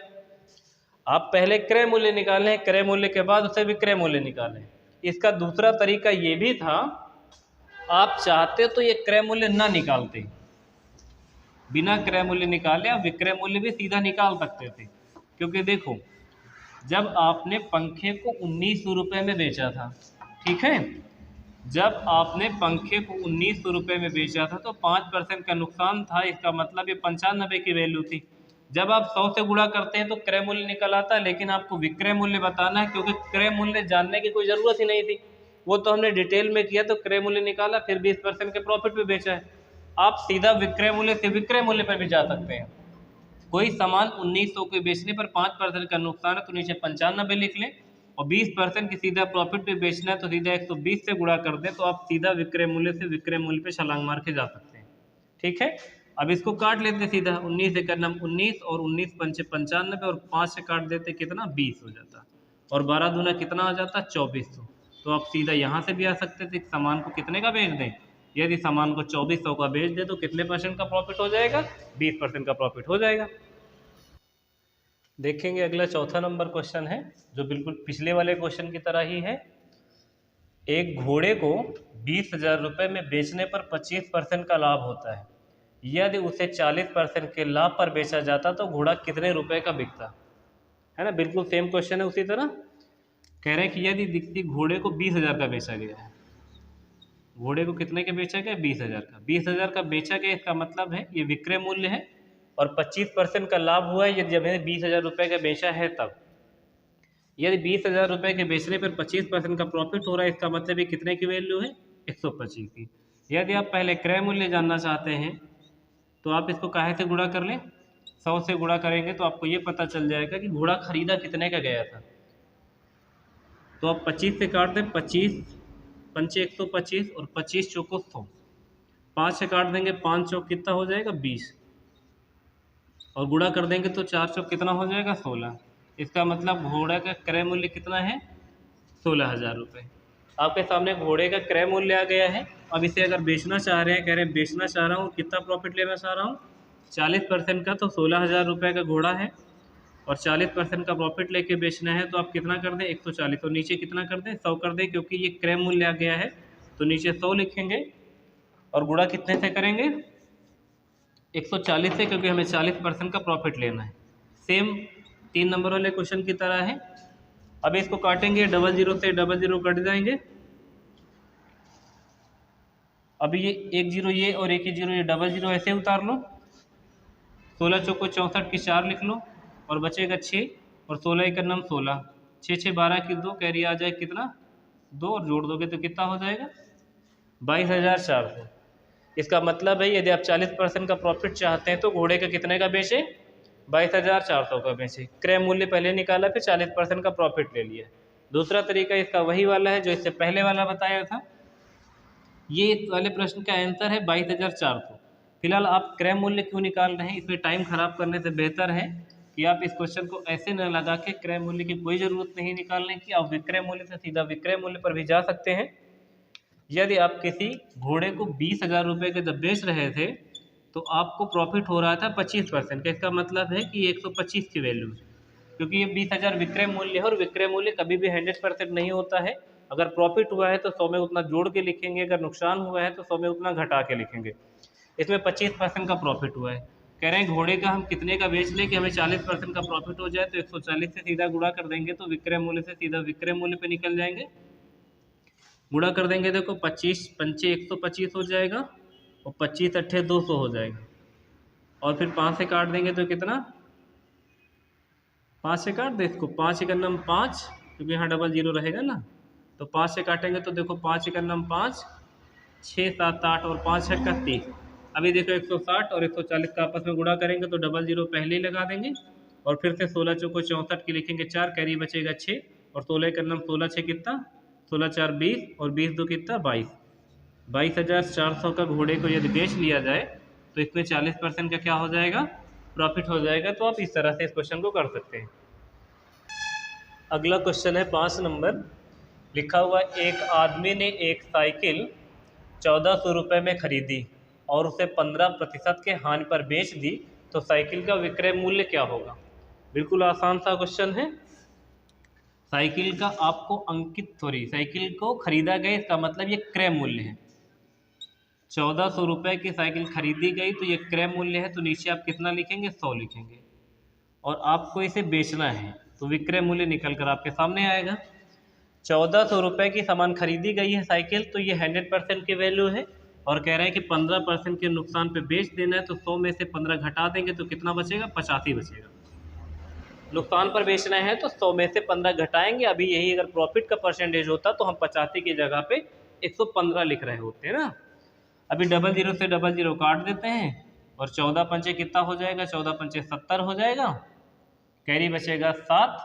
आप पहले क्रय मूल्य निकालें, क्रय मूल्य के बाद उसे विक्रय मूल्य निकालें। इसका दूसरा तरीका ये भी था, आप चाहते तो ये क्रय मूल्य ना निकालते, बिना क्रय मूल्य निकाले आप विक्रय मूल्य भी सीधा निकाल सकते थे, क्योंकि देखो जब आपने पंखे को 1900 रुपये में बेचा था, ठीक है, जब आपने पंखे को 1900 रुपये में बेचा था तो 5% का नुकसान था, इसका मतलब ये 95 की वैल्यू थी। जब आप 100 से गुणा करते हैं तो क्रय मूल्य निकल आता है, लेकिन आपको विक्रय मूल्य बताना है, क्योंकि क्रय मूल्य जानने की कोई ज़रूरत ही नहीं थी, वो तो हमने डिटेल में किया, तो क्रय मूल्य निकाला, फिर 20% के प्रॉफिट पे बेचा है। आप सीधा विक्रय मूल्य से विक्रय मूल्य पर भी जा सकते हैं। कोई सामान 1900 के बेचने पर 5% का नुकसान है तो नीचे 95 लिख लें, और 20% की सीधा प्रॉफिट पे बेचना है तो सीधा 120 से गुणा कर दें, तो आप सीधा विक्रय मूल्य से विक्रय मूल्य पे छलांग मार के जा सकते हैं। ठीक है, अब इसको काट लेते सीधा, 19 से करना 19 और 19 पंचे 95 और 5 से काट देते कितना 20 हो जाता, और 12 दूना कितना आ जाता 2400। तो आप सीधा यहाँ से भी आ सकते थे सामान को कितने का बेच दें, यदि सामान को 2400 का बेच दे तो कितने % का प्रॉफिट हो जाएगा, 20% का प्रॉफिट हो जाएगा। देखेंगे अगला चौथा नंबर क्वेश्चन है जो बिल्कुल पिछले वाले क्वेश्चन की तरह ही है। एक घोड़े को 20,000 रुपये में बेचने पर 25% का लाभ होता है, यदि उसे 40% के लाभ पर बेचा जाता तो घोड़ा कितने रुपए का बिकता, है ना। बिल्कुल सेम क्वेश्चन है। उसी तरह कह रहे हैं कि यदि दिखती घोड़े को 20,000 का बेचा गया है, घोड़े को कितने के बेचा गया 20,000 का, 20,000 का बेचा गया, इसका मतलब है ये विक्रय मूल्य है, और 25% का लाभ हुआ है यदि जब 20,000 रुपये का बेचा है तब। यदि 20,000 रुपये के बेचने पर 25% का प्रॉफिट हो रहा है, इसका मतलब ये कितने की वैल्यू है 125 की। यदि आप पहले क्रय मूल्य जानना चाहते हैं तो आप इसको काहे से गुणा कर लें, 100 से गुणा करेंगे तो आपको ये पता चल जाएगा कि घोड़ा खरीदा कितने का गया था। तो आप 25 से काट दें, 25 पंचे 125 और 25 चौको 100, 5 से काट देंगे, 5 चौक कितना हो जाएगा 20, और गुणा कर देंगे तो 4 चौक कितना हो जाएगा 16। इसका मतलब घोड़े का क्रय मूल्य कितना है 16,000 रुपये। आपके सामने घोड़े का क्रय मूल्य आ गया है। अब इसे अगर बेचना चाह रहे हैं, कह रहे हैं बेचना चाह रहा हूँ, कितना प्रॉफिट लेना चाह रहा हूँ 40% का, तो 16,000 रुपये का घोड़ा है और 40% का प्रॉफिट लेके बेचना है, तो आप कितना कर दें 140, और नीचे कितना कर दें 100 कर दें, क्योंकि ये क्रय मूल्य आ गया है तो नीचे 100 लिखेंगे, और गुणा कितने से करेंगे 140 से, क्योंकि हमें 40% का प्रॉफिट लेना है। सेम 3 नंबर वाले क्वेश्चन की तरह है। अब इसको काटेंगे, 00 से 00 कट जाएंगे। अभी ये 1 0 ये और 1 0 ये 00 ऐसे उतार लो, 16 चौको 64 की 4 लिख लो, और बचेगा 6, और 16 एक नम 16, 6 6 12 की 2, कैरी आ जाए कितना 2, और जोड़ दोगे तो कितना हो जाएगा 22,400। इसका मतलब है यदि आप 40% का प्रॉफिट चाहते हैं तो घोड़े का कितने का बेचे 22,400 का बेचे। क्रय मूल्य पहले निकाला, फिर 40% का प्रॉफिट ले लिया। दूसरा तरीका इसका वही वाला है जो इससे पहले वाला बताया था। ये इस वाले प्रश्न का आंसर है 22,400। फिलहाल आप क्रय मूल्य क्यों निकाल रहे हैं, इसमें टाइम खराब करने से बेहतर है कि आप इस क्वेश्चन को ऐसे न लगा के, क्रय मूल्य की कोई ज़रूरत नहीं निकालने की, आप विक्रय मूल्य से सीधा विक्रय मूल्य पर भी जा सकते हैं। यदि आप किसी घोड़े को 20,000 रुपये के जब बेच रहे थे तो आपको प्रॉफिट हो रहा था 25% का, इसका मतलब है कि 125 की वैल्यू, क्योंकि ये 20,000 विक्रय मूल्य है, और विक्रय मूल्य कभी भी 100% नहीं होता है। अगर प्रॉफिट हुआ है तो 100 में उतना जोड़ के लिखेंगे, अगर नुकसान हुआ है तो 100 में उतना घटा के लिखेंगे। इसमें 25% का प्रॉफिट हुआ है। कह रहे हैं घोड़े का हम कितने का बेच लें कि हमें 40% का प्रॉफिट हो जाए, तो 140 से सीधा गुणा कर देंगे तो विक्रय मूल्य से सीधा विक्रय मूल्य पे निकल जाएंगे। गुणा कर देंगे, देखो 25 पंचे 125 हो जाएगा, और 25 अट्ठे 200 हो जाएगा, और फिर 5 से काट देंगे तो कितना 5 से काट दे इसको, 5 एक नम 5, क्योंकि यहाँ 00 रहेगा ना, तो 5 से काटेंगे तो देखो 5 एक नम 5, 6 7 8 और 5 6 31। अभी देखो 160 और 140 का आपस में गुणा करेंगे तो 00 पहले ही लगा देंगे, और फिर से 16 चौको 64 की लिखेंगे 4, कैरी बचेगा 6, और 16 एक नम 16 6 कितना 16 4 20, और 20 2 कितना 22। 22,400 का घोड़े को यदि बेच लिया जाए तो इसमें 40% का क्या हो जाएगा प्रॉफिट हो जाएगा। तो आप इस तरह से इस क्वेश्चन को कर सकते हैं। अगला क्वेश्चन है 5 नंबर, लिखा हुआ एक आदमी ने एक साइकिल 1400 रुपये में खरीदी और उसे 15% के हानि पर बेच दी, तो साइकिल का विक्रय मूल्य क्या होगा। बिल्कुल आसान सा क्वेश्चन है। साइकिल का आपको अंकित साइकिल को खरीदा गया, इसका मतलब ये क्रय मूल्य है। 1400 रुपये की साइकिल खरीदी गई तो ये क्रय मूल्य है, तो नीचे आप कितना लिखेंगे 100 लिखेंगे, और आपको इसे बेचना है तो विक्रय मूल्य निकल कर आपके सामने आएगा। 1400 रुपये की सामान खरीदी गई है साइकिल, तो ये 100% की वैल्यू है, और कह रहे हैं कि 15% के नुकसान पे बेच देना है, तो 100 में से 15 घटा देंगे तो कितना बचेगा 85 बचेगा। नुकसान पर बेचना है तो 100 में से 15 घटाएंगे। अभी यही अगर प्रॉफिट का परसेंटेज होता तो हम 85 की जगह पे 115 लिख रहे होते हैं ना। अभी डबल जीरो से डबल जीरो काट देते हैं और 14 पंचे कितना हो जाएगा, 14 पंचे 70 हो जाएगा, कैरी बचेगा 7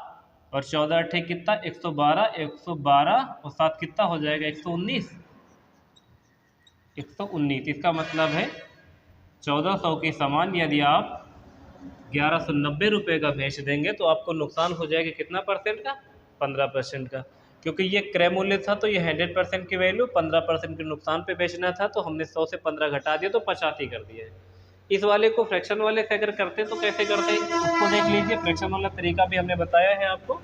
और 14 अट्ठे कितना 112, 112 और 7 कितना हो जाएगा 119, 119। इसका मतलब है 1400 के सामान यदि आप 1190 रुपये का बेच देंगे तो आपको नुकसान हो जाएगा कितना परसेंट का, 15% का। क्योंकि ये क्रय मूल्य था तो ये 100% की वैल्यू 15% के नुकसान पे बेचना था, तो हमने 100 से 15 घटा दिया तो 50 ही कर दिया है। इस वाले को फ्रैक्शन वाले से अगर करते तो कैसे करते उसको देख लीजिए। फ्रैक्शन वाला तरीका भी हमने बताया है आपको।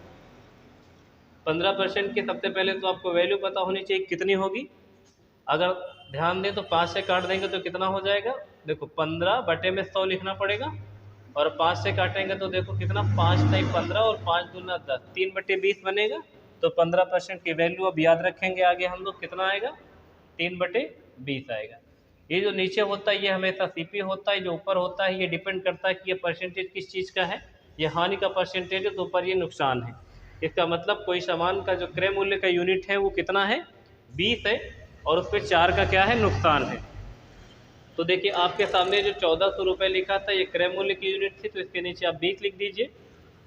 15% की सबसे पहले तो आपको वैल्यू पता होनी चाहिए कितनी होगी। अगर ध्यान दें तो 5 से काट देंगे तो कितना हो जाएगा, देखो 15 बटे में 100 लिखना पड़ेगा, और 5 से काटेंगे तो देखो कितना 5 नहीं 15 और 5 दूना 10, 3 बटे 20 बनेगा। तो 15% की वैल्यू अब याद रखेंगे आगे हम लोग कितना आएगा, 3 बटे 20 आएगा। ये जो नीचे होता है ये हमेशा सीपी होता है, जो ऊपर होता है ये डिपेंड करता है कि ये परसेंटेज किस चीज़ का है। ये हानि का परसेंटेज है तो ऊपर ये नुकसान है। इसका मतलब कोई सामान का जो क्रय मूल्य का यूनिट है वो कितना है, 20 है, और उस पर 4 का क्या है, नुकसान है। तो देखिए आपके सामने जो 1400 रुपये लिखा था ये क्रय मूल्य की यूनिट थी, तो इसके नीचे आप 20 लिख दीजिए।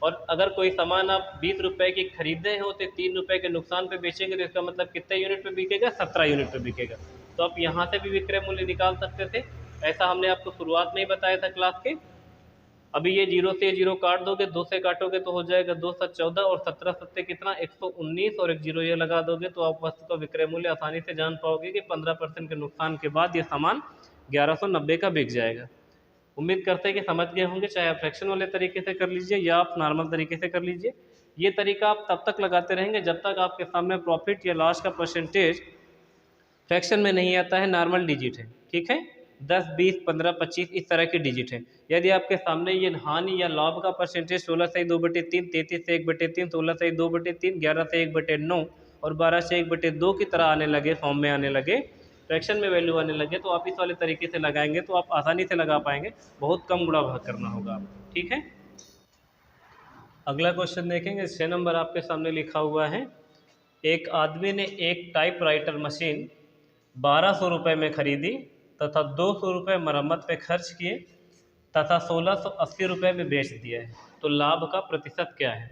और अगर कोई सामान आप 20 रुपये की खरीदे हो तो 3 रुपये के नुकसान पे बेचेंगे तो इसका मतलब कितने यूनिट पे बिकेगा, 17 यूनिट पे बिकेगा। तो आप यहाँ से भी विक्रय मूल्य निकाल सकते थे, ऐसा हमने आपको शुरुआत में ही बताया था क्लास के। अभी ये 0 से 0 काट दोगे, 2 से काटोगे तो हो जाएगा 2 7 14 और 17 सत्ते कितना 119 और एक 0 ये लगा दोगे तो आप वस्तु का विक्रय मूल्य आसानी से जान पाओगे कि 15% के नुकसान के बाद ये सामान 1190 का बिक जाएगा। उम्मीद करते हैं कि समझ गए होंगे, चाहे आप फ्रैक्शन वाले तरीके से कर लीजिए या आप नॉर्मल तरीके से कर लीजिए। ये तरीका आप तब तक लगाते रहेंगे जब तक आपके सामने प्रॉफिट या लॉस का परसेंटेज फ्रैक्शन में नहीं आता है, नॉर्मल डिजिट है, ठीक है, 10 20 15 25 इस तरह के डिजिट है। यदि आपके सामने ये हानि या लाभ का परसेंटेज 16 से 2/3, 33 से 1/3, 16 से 2/3, 11 से 1/9 और 12 से 1/2 की तरह आने लगे, फॉर्म में आने लगे, फ्रैक्शन में वैल्यू आने लगे, तो आप इस वाले तरीके से लगाएंगे तो आप आसानी से लगा पाएंगे, बहुत कम गुणा भाग करना होगा आपको, ठीक है। अगला क्वेश्चन देखेंगे, 6 नंबर आपके सामने लिखा हुआ है, एक आदमी ने एक टाइपराइटर मशीन 1200 रुपये में खरीदी तथा 200 रुपये मरम्मत पे खर्च किए तथा 1680 रुपये में बेच दिया है, तो लाभ का प्रतिशत क्या है।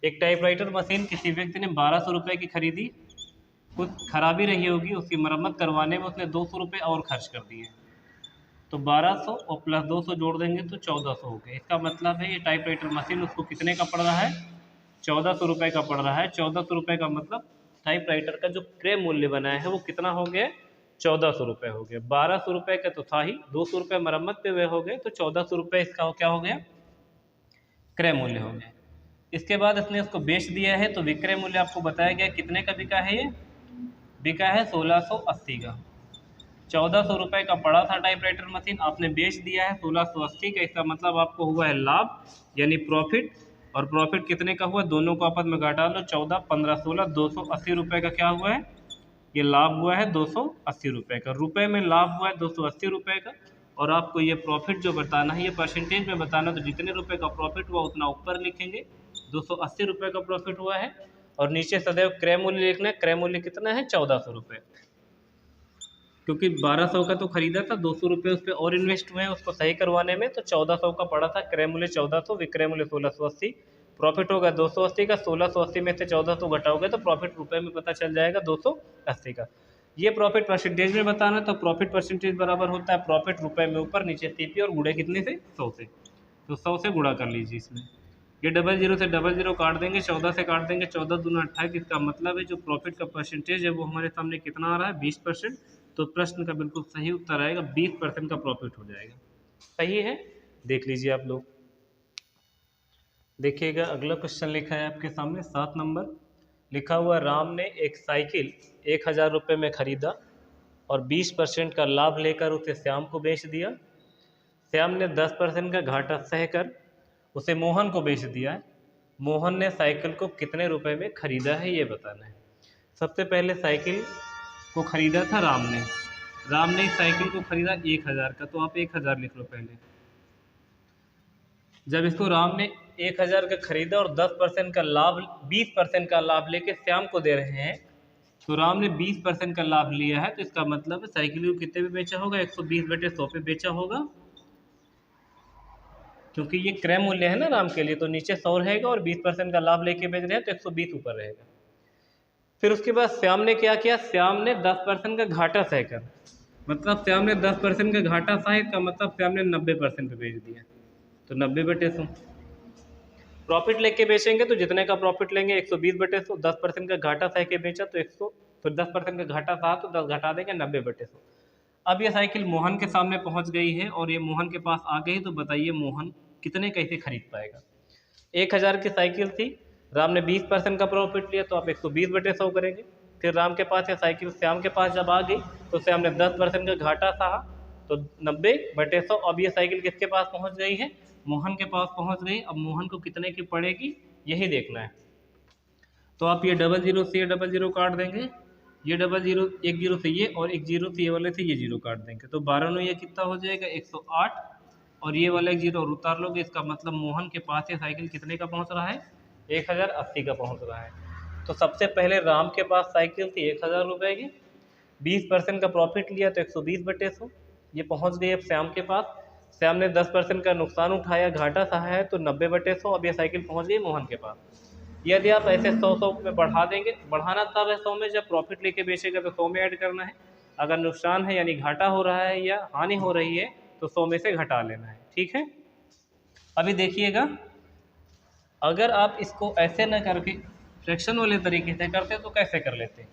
एक टाइपराइटर मशीन किसी व्यक्ति ने 1200 रुपये की खरीदी, कुछ खराबी रही होगी, उसकी मरम्मत करवाने में उसने 200 रुपये और खर्च कर दिए, तो 1200 और प्लस 200 जोड़ देंगे तो 1400 हो गया। इसका मतलब है ये टाइपराइटर मशीन उसको कितने का पड़ रहा है, 1400 रुपये का पड़ रहा है। 1400 रुपये का मतलब टाइपराइटर का जो क्रय मूल्य बनाया है वो कितना हो गया, 1400 रुपये हो गया। 1200 रुपये का तो था ही, 200 रुपये मरम्मत पे हुए हो गए, तो 1400 रुपये इसका क्या हो गया, क्रय मूल्य हो गया। इसके बाद इसने उसको बेच दिया है, तो विक्रय मूल्य आपको बताया गया कितने का बिका है, ये बिका है 1680 का। 1400 रुपये का पड़ा था टाइपराइटर मशीन, आपने बेच दिया है 1680 का, इसका मतलब आपको हुआ है लाभ यानी प्रॉफिट। और प्रॉफिट कितने का हुआ, दोनों को आपस में घटा लो, 14 15 16, 280 रुपये का क्या हुआ है, ये लाभ हुआ है 280 रुपये का। रुपये में लाभ हुआ है 280 रुपये का, और आपको ये प्रॉफिट जो बताना है ये परसेंटेज में बताना, तो जितने रुपये का प्रॉफिट हुआ उतना ऊपर लिखेंगे, 280 रुपये का प्रॉफिट हुआ है, और नीचे सदैव क्रय मूल्य लिखना है। क्रय मूल्य कितना है, 1400 रुपये, क्योंकि 1200 का तो खरीदा था, 200 रुपये उस पर और इन्वेस्ट हुए हैं उसको सही करवाने में, तो 1400 का पड़ा था, क्रय मूल्य 1400, विक्रय मूल्य 1680, प्रॉफिट होगा 280 का, 1680 में से 1400 घटाओगे तो प्रॉफिट रुपए में पता चल जाएगा 280 का। ये प्रॉफिट परसेंटेज में बताना, तो प्रॉफिट परसेंटेज बराबर होता है प्रॉफिट रुपए में ऊपर नीचे सीपी, और गुणे कितने से, 100 से, तो 100 से गुणा कर लीजिए इसमें। ये 00 से 00 काट देंगे, 14 से काट देंगे, 14 दूना 28, इसका मतलब है जो प्रॉफिट का परसेंटेज है वो हमारे सामने कितना आ रहा है, 20%। तो प्रश्न का बिल्कुल सही उत्तर आएगा, 20% का प्रॉफिट हो जाएगा। सही है, देख लीजिए आप लोग। देखिएगा अगला क्वेश्चन लिखा है आपके सामने, 7 नंबर लिखा हुआ, राम ने एक साइकिल 1000 रुपये में खरीदा और 20% का लाभ लेकर उसे श्याम को बेच दिया। श्याम ने 10% का घाटा सहकर उसे मोहन को बेच दिया है। मोहन ने साइकिल को कितने रुपए में खरीदा है, ये बताना है। सबसे पहले साइकिल को खरीदा था राम ने इस साइकिल को खरीदा 1000 का, तो आप 1000 लिख लो पहले। जब इसको राम ने 1000 का खरीदा और 10% का लाभ 20% का लाभ लेके श्याम को दे रहे हैं, तो राम ने 20% का लाभ लिया है, तो इसका मतलब है साइकिल को कितने पे बेचा होगा, 120/100 पे बेचा होगा, क्योंकि ये क्रय मूल्य है ना राम के लिए, तो नीचे 100 रहेगा और 20% का लाभ लेके बेच रहे हैं तो 120 ऊपर रहेगा। फिर उसके बाद श्याम ने क्या किया, श्याम ने 10% का घाटा सहकर, मतलब श्याम ने 10% का घाटा सहा, इसका मतलब श्याम ने 90% पे बेच दिया, तो 90/100। प्रॉफिट लेके बेचेंगे तो जितने का प्रॉफिट लेंगे 120/100, 10% का घाटा सह के बेचा तो 100, फिर 10% का घाटा सहा तो 10 घटा देंगे 90/100। अब ये साइकिल मोहन के सामने पहुंच गई है और ये मोहन के पास आ गई, तो बताइए मोहन कितने कैसे खरीद पाएगा। 1000 की साइकिल थी, राम ने 20% का प्रॉफिट लिया, तो आप 120/100 करेंगे। फिर राम के पास ये साइकिल श्याम के पास जब आ गई तो श्याम ने 10% का घाटा सहा, तो 90/100। अब ये साइकिल किसके पास पहुंच गई है, मोहन के पास पहुंच गई। अब मोहन को कितने की पड़ेगी यही देखना है, तो आप ये 00 से ये 00 काट देंगे, ये 00 एक 0 से ये और एक 0 से ये वाले से ये 0 काट देंगे, तो 12 9 ये कितना हो जाएगा 108, और ये वाला एक 0 और उतार लोगे, इसका मतलब मोहन के पास ये साइकिल कितने का पहुंच रहा है, 1080 का पहुंच रहा है। तो सबसे पहले राम के पास साइकिल थी 1000 रुपये की, 20% का प्रॉफिट लिया तो 120/100, ये पहुंच गई अब श्याम के पास। श्याम ने 10% का नुकसान उठाया, घाटा सहा है, तो 90/100। अब ये साइकिल पहुंच गई मोहन के पास। यदि आप ऐसे 100 में बढ़ा देंगे, बढ़ाना तब है 100 में जब प्रॉफिट लेके बेचेगा तो 100 में ऐड करना है, अगर नुकसान है यानी घाटा हो रहा है या हानि हो रही है तो 100 में से घटा लेना है, ठीक है। अभी देखिएगा, अगर आप इसको ऐसे न करके फ्रैक्शन वाले तरीके से करते तो कैसे कर लेते।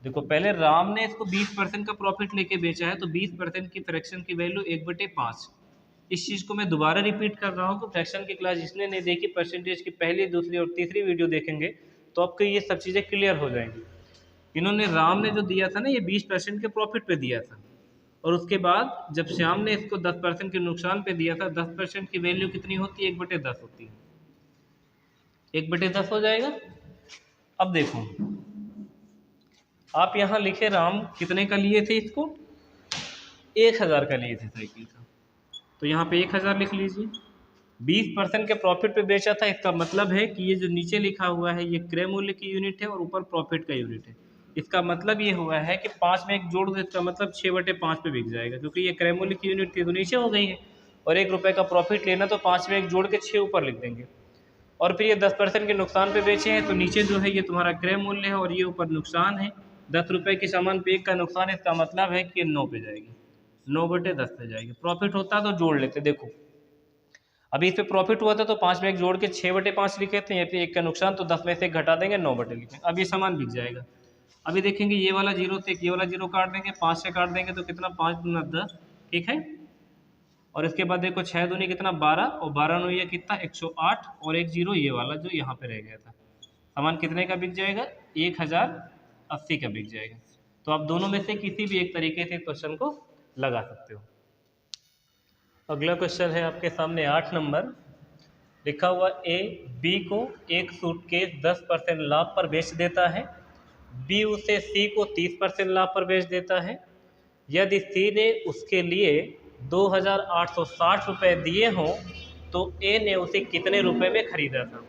देखो पहले राम ने इसको 20% का प्रॉफिट लेके बेचा है, तो 20% की फ्रैक्शन की वैल्यू 1/5। इस चीज़ को मैं दोबारा रिपीट कर रहा हूँ, तो फ्रैक्शन की क्लास जिसने नहीं देखी, परसेंटेज की पहली, दूसरी और तीसरी वीडियो देखेंगे तो आपको ये सब चीज़ें क्लियर हो जाएंगी। इन्होंने राम ने जो दिया था ना, ये 20% के प्रॉफिट पे दिया था, और उसके बाद जब श्याम ने इसको 10% के नुकसान पे दिया था, 10% की वैल्यू कितनी होती है, 1/10 होती है, 1/10 हो जाएगा। अब देखो आप यहाँ लिखे राम कितने का लिए थे, इसको 1000 का लिए थे साइकिल का, तो यहाँ पे 1000 लिख लीजिए। 20% के प्रॉफिट पे बेचा था, इसका मतलब है कि ये जो नीचे लिखा हुआ है ये क्रय मूल्य की यूनिट है और ऊपर प्रॉफिट का यूनिट है। इसका मतलब ये हुआ है कि 5 में 1 जोड़ दो, इसका मतलब 6/5 पे बिक जाएगा, क्योंकि ये क्रय मूल्य की यूनिट थी तो नीचे हो गई है, और 1 रुपये का प्रॉफिट लेना तो 5 में 1 जोड़ के 6 ऊपर लिख देंगे। और फिर ये 10% के नुकसान पे बेचे हैं, तो नीचे जो है ये तुम्हारा क्रय मूल्य है और ये ऊपर नुकसान है। 10 रुपये के सामान पे 1 का नुकसान है, इसका मतलब है कि ये 9 पे जाएगी, 9/10 पे जाएगी। प्रॉफिट होता तो जोड़ लेते, देखो अभी इस पे प्रॉफिट हुआ था तो 5 में 1 जोड़ के 6/5 लिखे थे, यहाँ पे 1 का नुकसान तो 10 में से 1 घटा देंगे, 9/10 लिखेंगे। अब ये सामान बिक जाएगा। अभी देखेंगे ये वाला 0 से ये वाला 0 काट देंगे, 5 से काट देंगे तो कितना, 5 दूना 10, ठीक है। और इसके बाद देखो 6 दूनी कितना 12, और 12 9 ये कितना 108, और एक 0 ये वाला जो यहाँ पे रह गया था। सामान कितने का बिक जाएगा, 1080 का बिक जाएगा। तो आप दोनों में से किसी भी एक तरीके से क्वेश्चन को लगा सकते हो। अगला क्वेश्चन है आपके सामने 8 नंबर, लिखा हुआ ए बी को एक सूटकेस 10% लाभ पर बेच देता है, बी उसे सी को 30% लाभ पर बेच देता है। यदि सी ने उसके लिए 2860 रुपये दिए हों तो ए ने उसे कितने रुपए में खरीदा था।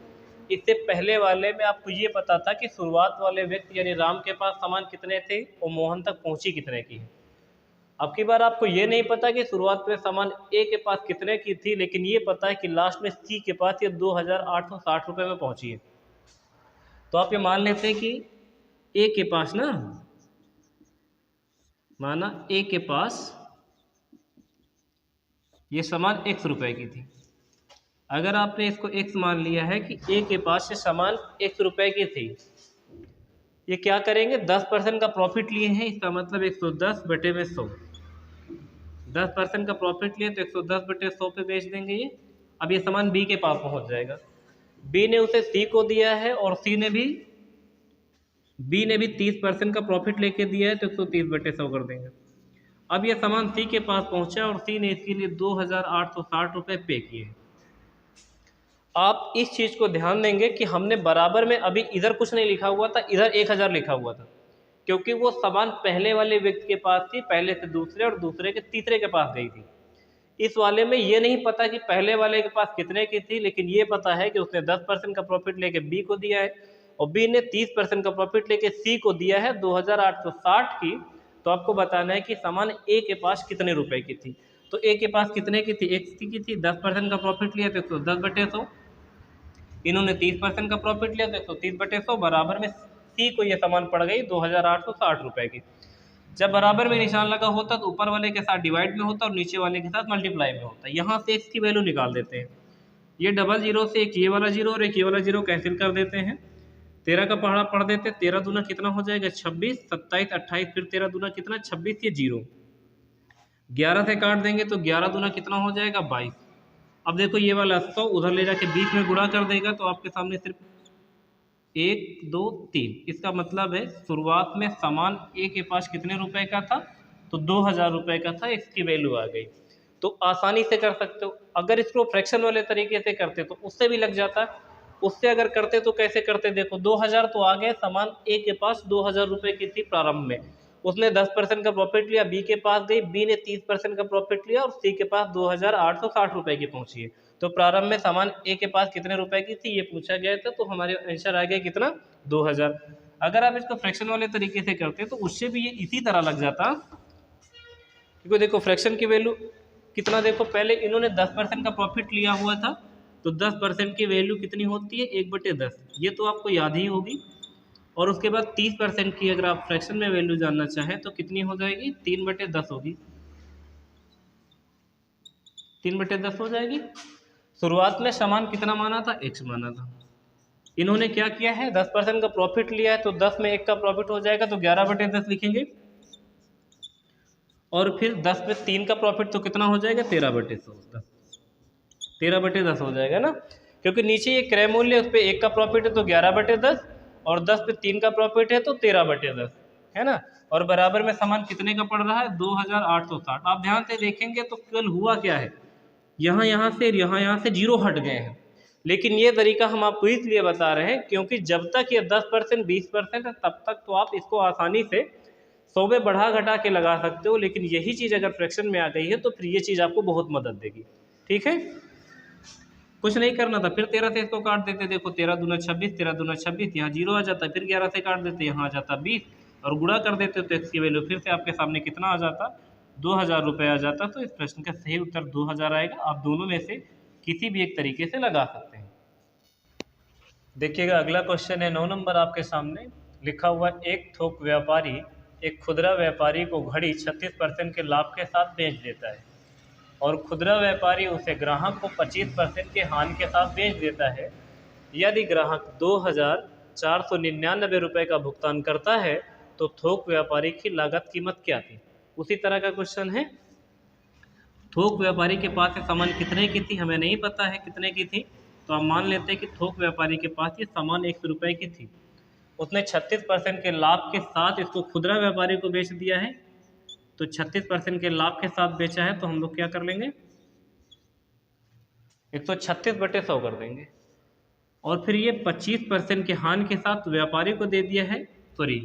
इससे पहले वाले में आपको ये पता था कि शुरुआत वाले व्यक्ति यानी राम के पास सामान कितने थे और मोहन तक पहुंची कितने की है। अब की बार आपको ये नहीं पता कि शुरुआत में सामान ए के पास कितने की थी, लेकिन ये पता है कि लास्ट में सी के पास ये 2860 रुपये में पहुंची है। तो आप ये मान लेते हैं कि ए के पास ना, माना ए के पास ये सामान x रुपए की थी। अगर आपने इसको x मान लिया है कि ए के पास ये सामान x रुपए की थी, ये क्या करेंगे, 10% का प्रॉफिट लिए हैं, इसका मतलब 110/100, 10% का प्रॉफिट लिए तो 110/100 पे बेच देंगे ये। अब ये सामान बी के पास पहुंच जाएगा, बी ने उसे सी को दिया है और बी ने भी 30% का प्रॉफिट लेके दिया है, तो 130/100 कर देंगे। अब ये सामान सी के पास पहुंचा और सी ने इसके लिए 2860 रुपये पे किए। आप इस चीज़ को ध्यान देंगे कि हमने बराबर में अभी इधर कुछ नहीं लिखा हुआ था, इधर 1000 लिखा हुआ था, क्योंकि वो सामान पहले वाले व्यक्ति के पास थी, पहले से दूसरे और दूसरे के तीसरे के पास गई थी। इस वाले में ये नहीं पता कि पहले वाले के पास कितने की थी, लेकिन ये पता है कि उसने 10% का प्रॉफिट लेके बी को दिया है और बी ने 30% का प्रॉफिट लेके सी को दिया है 2860 की, तो आपको बताना है कि सामान ए के पास कितने रुपए की थी। तो ए के पास कितने की थी, एक्स की थी, 10% का प्रॉफिट लिया तो 110/100, इन्होंने 30% का प्रॉफिट लिया तो 130/100, बराबर में सी को ये सामान पड़ गई 2860 रुपए की। जब बराबर में निशान लगा होता तो ऊपर वाले के साथ डिवाइड में होता और नीचे वाले के साथ मल्टीप्लाई में होता। यहाँ से एक्स की वैल्यू निकाल देते हैं, ये डबल जीरो से एक ये वाला जीरो और एक ये वाला जीरो कैंसिल कर देते हैं, 13 का पहाड़ा पढ़ देते, 13 दूना कितना हो जाएगा 26, 27, 28, फिर 13 दूना कितना 26, ये जीरो, 11 से काट देंगे तो 11 दूना कितना हो जाएगा 22। अब देखो ये वाला 100 उधर ले जाके बीच में गुणा कर देगा तो आपके सामने सिर्फ 1 2 3, इसका मतलब है शुरुआत में सामान ए के पास कितने रुपए का था, तो 2000 रुपए का था, इसकी वैल्यू आ गई। तो आसानी से कर सकते हो। अगर इसको फ्रैक्शन वाले तरीके से करते तो उससे भी लग जाता, उससे अगर करते तो कैसे करते, देखो 2000 तो आ गए, सामान ए के पास 2000 रुपए की थी प्रारंभ में, उसने 10% का प्रॉफिट लिया, बी के पास गई, बी ने 30% का प्रॉफिट लिया और सी के पास 2860 रुपए की पहुंची है। तो प्रारंभ में सामान ए के पास कितने रुपए की थी ये पूछा गया था, तो हमारे आंसर आ गया कितना 2000। अगर आप इसको फ्रैक्शन वाले तरीके से करते तो उससे भी ये इसी तरह लग जाता, क्योंकि देखो फ्रैक्शन की वैल्यू कितना, देखो पहले इन्होंने 10% का प्रॉफिट लिया हुआ था, तो 10% की वैल्यू कितनी होती है 1/10, ये तो आपको याद ही होगी। और उसके बाद 30% की अगर आप फ्रैक्शन में वैल्यू जानना चाहें तो कितनी हो जाएगी 3/10 होगी, 3/10 हो जाएगी। शुरुआत में सामान कितना माना था, x माना था, इन्होंने क्या किया है 10% का प्रॉफिट लिया है, तो 10 में 1 का प्रॉफिट हो जाएगा तो 11/10 लिखेंगे, और फिर 10 में 3 का प्रॉफिट तो कितना हो जाएगा 13/10, 13/10 हो जाएगा ना, क्योंकि नीचे ये क्रय मूल्य उस पर 1 का प्रॉफिट है तो 11/10, और 10 पे 3 का प्रॉफिट है तो 13/10 है ना। और बराबर में सामान कितने का पड़ रहा है 2860। आप ध्यान से देखेंगे तो केवल हुआ क्या है, यहाँ से यहाँ से जीरो हट गए हैं, लेकिन ये तरीका हम आपको इसलिए बता रहे हैं क्योंकि जब तक ये 10% 20% है तब तक तो आप इसको आसानी से 100 में बढ़ा घटा के लगा सकते हो, लेकिन यही चीज़ अगर फ्रैक्शन में आ गई है तो फिर ये चीज़ आपको बहुत मदद देगी। ठीक है, कुछ नहीं करना था, फिर 13 से इसको काट देते, देखो 13 दूना 26, 13 दूना 26, यहाँ जीरो आ जाता, फिर 11 से काट देते, यहाँ आ जाता 20, और गुणा कर देते तो एक्स की वैल्यू फिर से आपके सामने कितना आ जाता 2000 रुपये आ जाता। तो इस प्रश्न का सही उत्तर 2000 आएगा। आप दोनों में से किसी भी एक तरीके से लगा सकते हैं। देखिएगा अगला क्वेश्चन है 9 नंबर आपके सामने लिखा हुआ, एक थोक व्यापारी एक खुदरा व्यापारी को घड़ी 36% के लाभ के साथ बेच देता है और खुदरा व्यापारी उसे ग्राहक को 25% के हानि के साथ बेच देता है। यदि ग्राहक 2499 रुपये का भुगतान करता है तो थोक व्यापारी की लागत कीमत क्या थी। उसी तरह का क्वेश्चन है, थोक व्यापारी के पास ये सामान कितने की थी हमें नहीं पता है कितने की थी, तो हम मान लेते हैं कि थोक व्यापारी के पास ये सामान 100 रुपये की थी, उसने 36% के लाभ के साथ इसको खुदरा व्यापारी को बेच दिया है, तो 36% के लाभ के साथ बेचा है तो हम लोग क्या कर लेंगे 136/100 कर देंगे, और फिर ये 25% के हानि के साथ व्यापारी को दे दिया है, सॉरी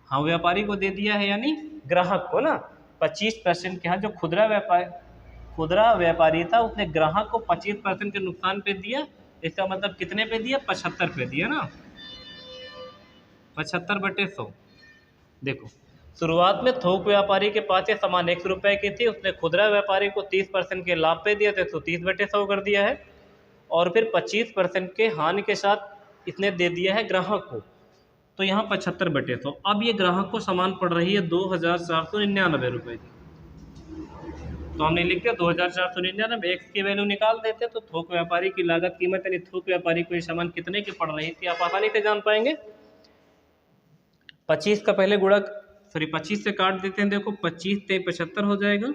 हाँ व्यापारी को दे दिया है यानी ग्राहक को ना, 25% के, हाँ जो खुदरा व्यापारी था उसने ग्राहक को 25% के नुकसान पे दिया, इसका मतलब कितने पे दिया 75 पे दिया ना, 75/100। देखो शुरुआत में थोक व्यापारी के पास ये सामान 100 रुपये की थी, उसने खुदरा व्यापारी को 30% के लाभ पे दिया तो 130/100 कर दिया है, और फिर 25% के हानि के साथ इसने दे दिया है ग्राहक को, तो यहाँ 75/100। अब ये ग्राहक को सामान पड़ रही है 2499 रुपये की, तो हमने लिख दिया 2499, एक्स की वैल्यू निकाल देते तो थोक व्यापारी की लागत कीमत यानी थोक व्यापारी को ये सामान कितने की पड़ रही थी आप आसानी से जान पाएंगे। 25 का पहले गुणा, सॉरी 25 से काट देते हैं, देखो 25 से 75 हो जाएगा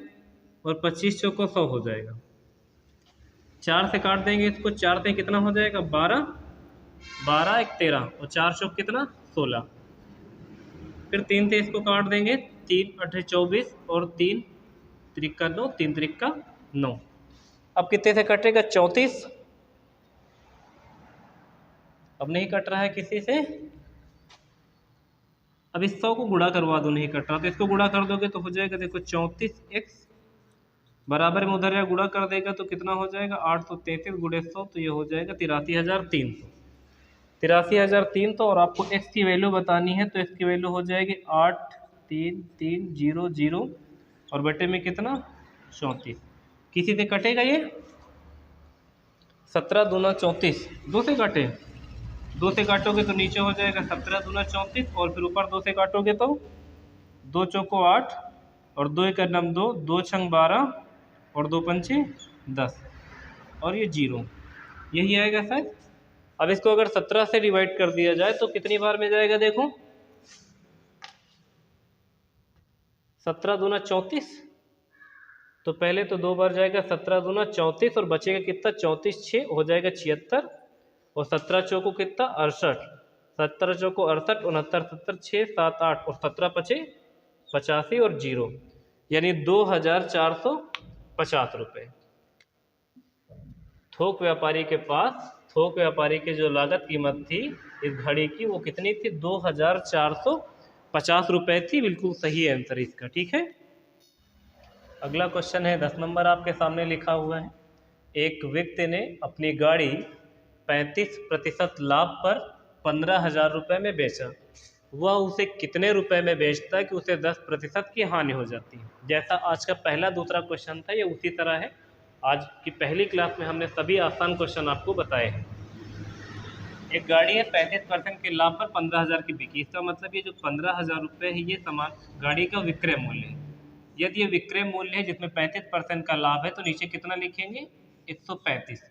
और 25 चौको 100 हो जाएगा, 4 से काट देंगे इसको, 4 से कितना हो जाएगा 12, 12 1 13 और 4 चौक कितना 16, फिर 3 से इसको काट देंगे, 3 8 24 और 3 त्रिका 9, 3 त्रिका 9, अब कितने से कटेगा 34, अब नहीं कट रहा है किसी से, अब इस 100 को गुणा करवा दो, नहीं कट रहा तो इसको गुणा कर दोगे तो हो जाएगा देखो 34x बराबर में उधर या गुणा कर देगा तो कितना हो जाएगा 833 × 100, तो ये हो जाएगा 83,300। 83,003 तो, और आपको x की वैल्यू बतानी है तो x की वैल्यू हो जाएगी 83300 और बटे में कितना 34। किसी से कटेगा ये 17 दूना 34, 2 से काटे, 2 से काटोगे तो नीचे हो जाएगा 17 दूना 34 और फिर ऊपर 2 से काटोगे तो 2 चौको 8 और 2 एक नम 2, 2 छंग 12 और 2 पंचे 10 और ये 0, यही आएगा शायद। अब इसको अगर 17 से डिवाइड कर दिया जाए तो कितनी बार में जाएगा देखो, 17 दूना 34, तो पहले तो 2 बार जाएगा 17 दूना 34 और बचेगा कितना 34 6 हो जाएगा 76 और 17 चौको कितना 68, 17 चौको 68, 69 70 6 7 8 और 17 पचे 85 और 0, यानी 2450 रुपये। थोक व्यापारी के पास, थोक व्यापारी की जो लागत कीमत थी इस घड़ी की वो कितनी थी 2450 रुपये थी। बिल्कुल सही आंसर इसका, ठीक है। अगला क्वेश्चन है 10 नंबर आपके सामने लिखा हुआ है। एक व्यक्ति ने अपनी गाड़ी 35% लाभ पर 15,000 रुपये में बेचा, वह उसे कितने रुपए में बेचता है कि उसे 10% की हानि हो जाती है। जैसा आज का पहला दूसरा क्वेश्चन था ये उसी तरह है। आज की पहली क्लास में हमने सभी आसान क्वेश्चन आपको बताए हैं। एक गाड़ी है 35% के लाभ पर 15,000 की बिकी, इसका मतलब ये जो 15,000 रुपये है ये सामान गाड़ी का विक्रय मूल्य है। यदि ये विक्रय मूल्य है जिसमें 35% का लाभ है तो नीचे कितना लिखेंगे 135,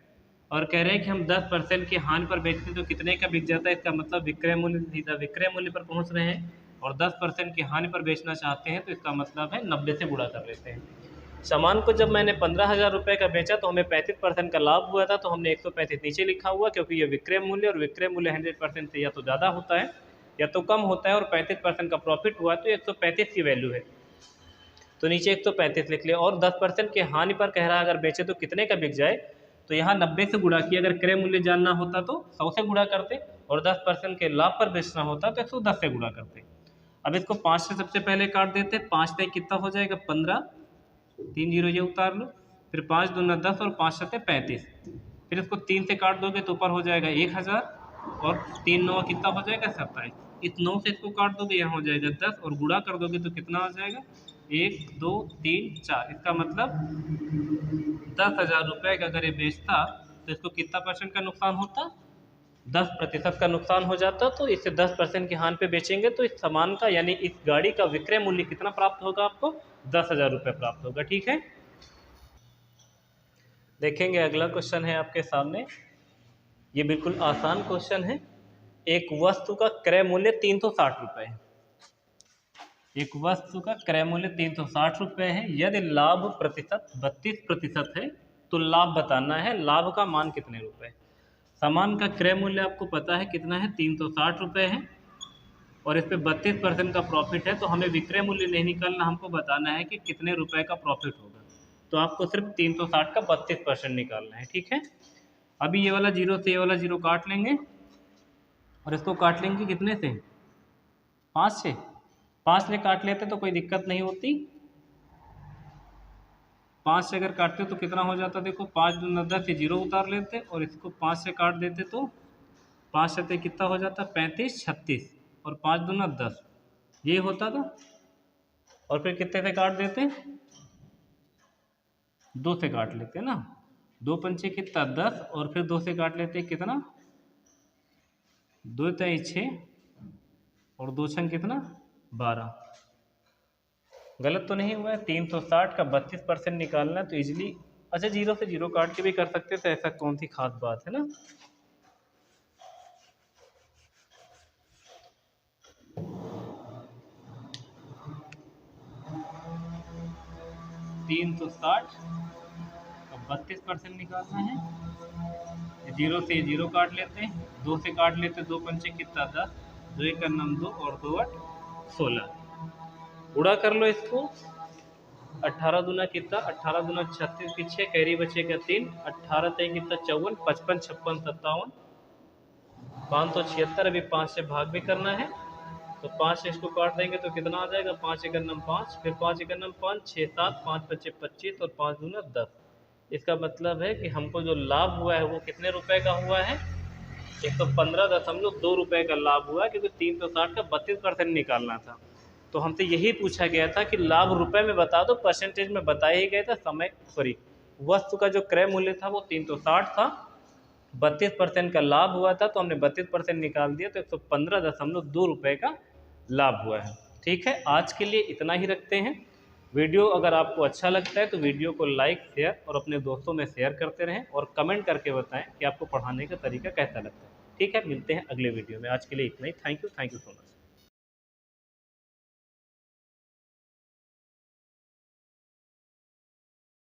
और कह रहे हैं कि हम 10% की हानि पर बेचते हैं तो कितने का बिक जाता है। इसका मतलब विक्रय मूल्य सीधा विक्रय मूल्य पर पहुंच रहे हैं और 10% की हानि पर बेचना चाहते हैं तो इसका मतलब है 90 से गुणा कर लेते हैं। सामान को जब मैंने 15,000 रुपये का बेचा तो हमें 35% का लाभ हुआ था, तो हमने 135 नीचे लिखा हुआ क्योंकि ये विक्रय मूल्य और विक्रय मूल्य 100% से या तो ज़्यादा होता है या तो कम होता है, और 35% का प्रॉफिट हुआ तो 135 की वैल्यू है तो नीचे 135 लिख लिया। और 10% की हानि पर कह रहा है अगर बेचे तो कितने का बिक जाए, तो यहाँ 90 से गुणा किया। अगर क्रय मूल्य जानना होता तो 100 से गुणा करते और 10% के लाभ पर बेचना होता तो 110 से गुणा करते। अब इसको 5 से सबसे पहले काट देते, 5 से कितना हो जाएगा 15, 3 जीरो ये उतार लो, फिर 5 दूना 10 और 5 सत्ते 35, फिर इसको 3 से काट दोगे तो ऊपर हो जाएगा 1000 और 3 9 कितना हो जाएगा 27, इस 9 से इसको काट दोगे यहाँ हो जाएगा 10 और गुणा कर दोगे तो कितना हो जाएगा 1 2 3 4। इसका मतलब 10,000 रुपये का अगर ये बेचता तो इसको कितना % का नुकसान होता, 10% का नुकसान हो जाता। तो इससे 10% की हानि पे बेचेंगे तो इस सामान का यानी इस गाड़ी का विक्रय मूल्य कितना प्राप्त होगा आपको 10,000 रुपये प्राप्त होगा, ठीक है। देखेंगे अगला क्वेश्चन है आपके सामने, ये बिल्कुल आसान क्वेश्चन है। एक वस्तु का क्रय मूल्य 360 रुपये है, एक वस्तु का क्रय मूल्य 360 रुपये है। यदि लाभ प्रतिशत 32% है तो लाभ बताना है, लाभ का मान कितने रुपए। सामान का क्रय मूल्य आपको पता है कितना है 360 रुपये है और इस पर 32% का प्रॉफिट है, तो हमें विक्रय मूल्य नहीं निकालना, हमको बताना है कि कितने रुपए का प्रॉफिट होगा। तो आपको सिर्फ 360 का 32% निकालना है, ठीक है। अभी ये वाला जीरो से ये वाला जीरो काट लेंगे और इसको काट लेंगे कितने से 5 से, 5 से काट लेते तो कोई दिक्कत नहीं होती। 5 से अगर काटते तो कितना हो जाता, देखो 5 दूना 10 से जीरो उतार लेते और इसको 5 से काट देते तो 5 से कितना हो जाता 35 36 और 5 दूना 10 ये होता था। और फिर कितने से काट देते 2 से काट लेते ना, 2 पंचे कितना 10 और फिर 2 से काट लेते कितना 2 तय 6 और 2 छंग कितना 12। गलत तो नहीं हुआ है, 360 का 32% निकालना तो इजीली, अच्छा जीरो से जीरो काट के भी कर सकते तो ऐसा कौन सी खास बात है ना। तीन तो 60 का 32% निकालना है, जीरो से जीरो काट लेते हैं, 2 से काट लेते 2 पंचे कितना 10, 2 एक नम 2 और 2 8 16, गुणा कर लो इसको 18 दूना कितना 18 दूना 36 की 6 कैरी बचेगा 3, 18 तय कितना 54 55 56 57 576। अभी 5 से भाग भी करना है तो 5 से इसको काट देंगे तो कितना आ जाएगा 5 एक नम 5, फिर 5 एक नम 5 6 7 5 25 25 और 5 दूना 10। इसका मतलब है कि हमको जो लाभ हुआ है वो कितने रुपए का हुआ है 115.2 रुपये का लाभ हुआ, क्योंकि 360 का 32% निकालना था। तो हमसे यही पूछा गया था कि लाभ रुपए में बता दो, परसेंटेज में बताया ही गया था समय सॉरी वस्तु का जो क्रय मूल्य था वो 360 था, 32% का लाभ हुआ था, तो हमने 32% निकाल दिया, तो 115.2 रुपये का लाभ हुआ है। ठीक है, आज के लिए इतना ही रखते हैं। वीडियो अगर आपको अच्छा लगता है तो वीडियो को लाइक, शेयर और अपने दोस्तों में शेयर करते रहें, और कमेंट करके बताएं कि आपको पढ़ाने का तरीका कैसा लगता है। ठीक है, मिलते हैं अगले वीडियो में। आज के लिए इतना ही। Thank you so much.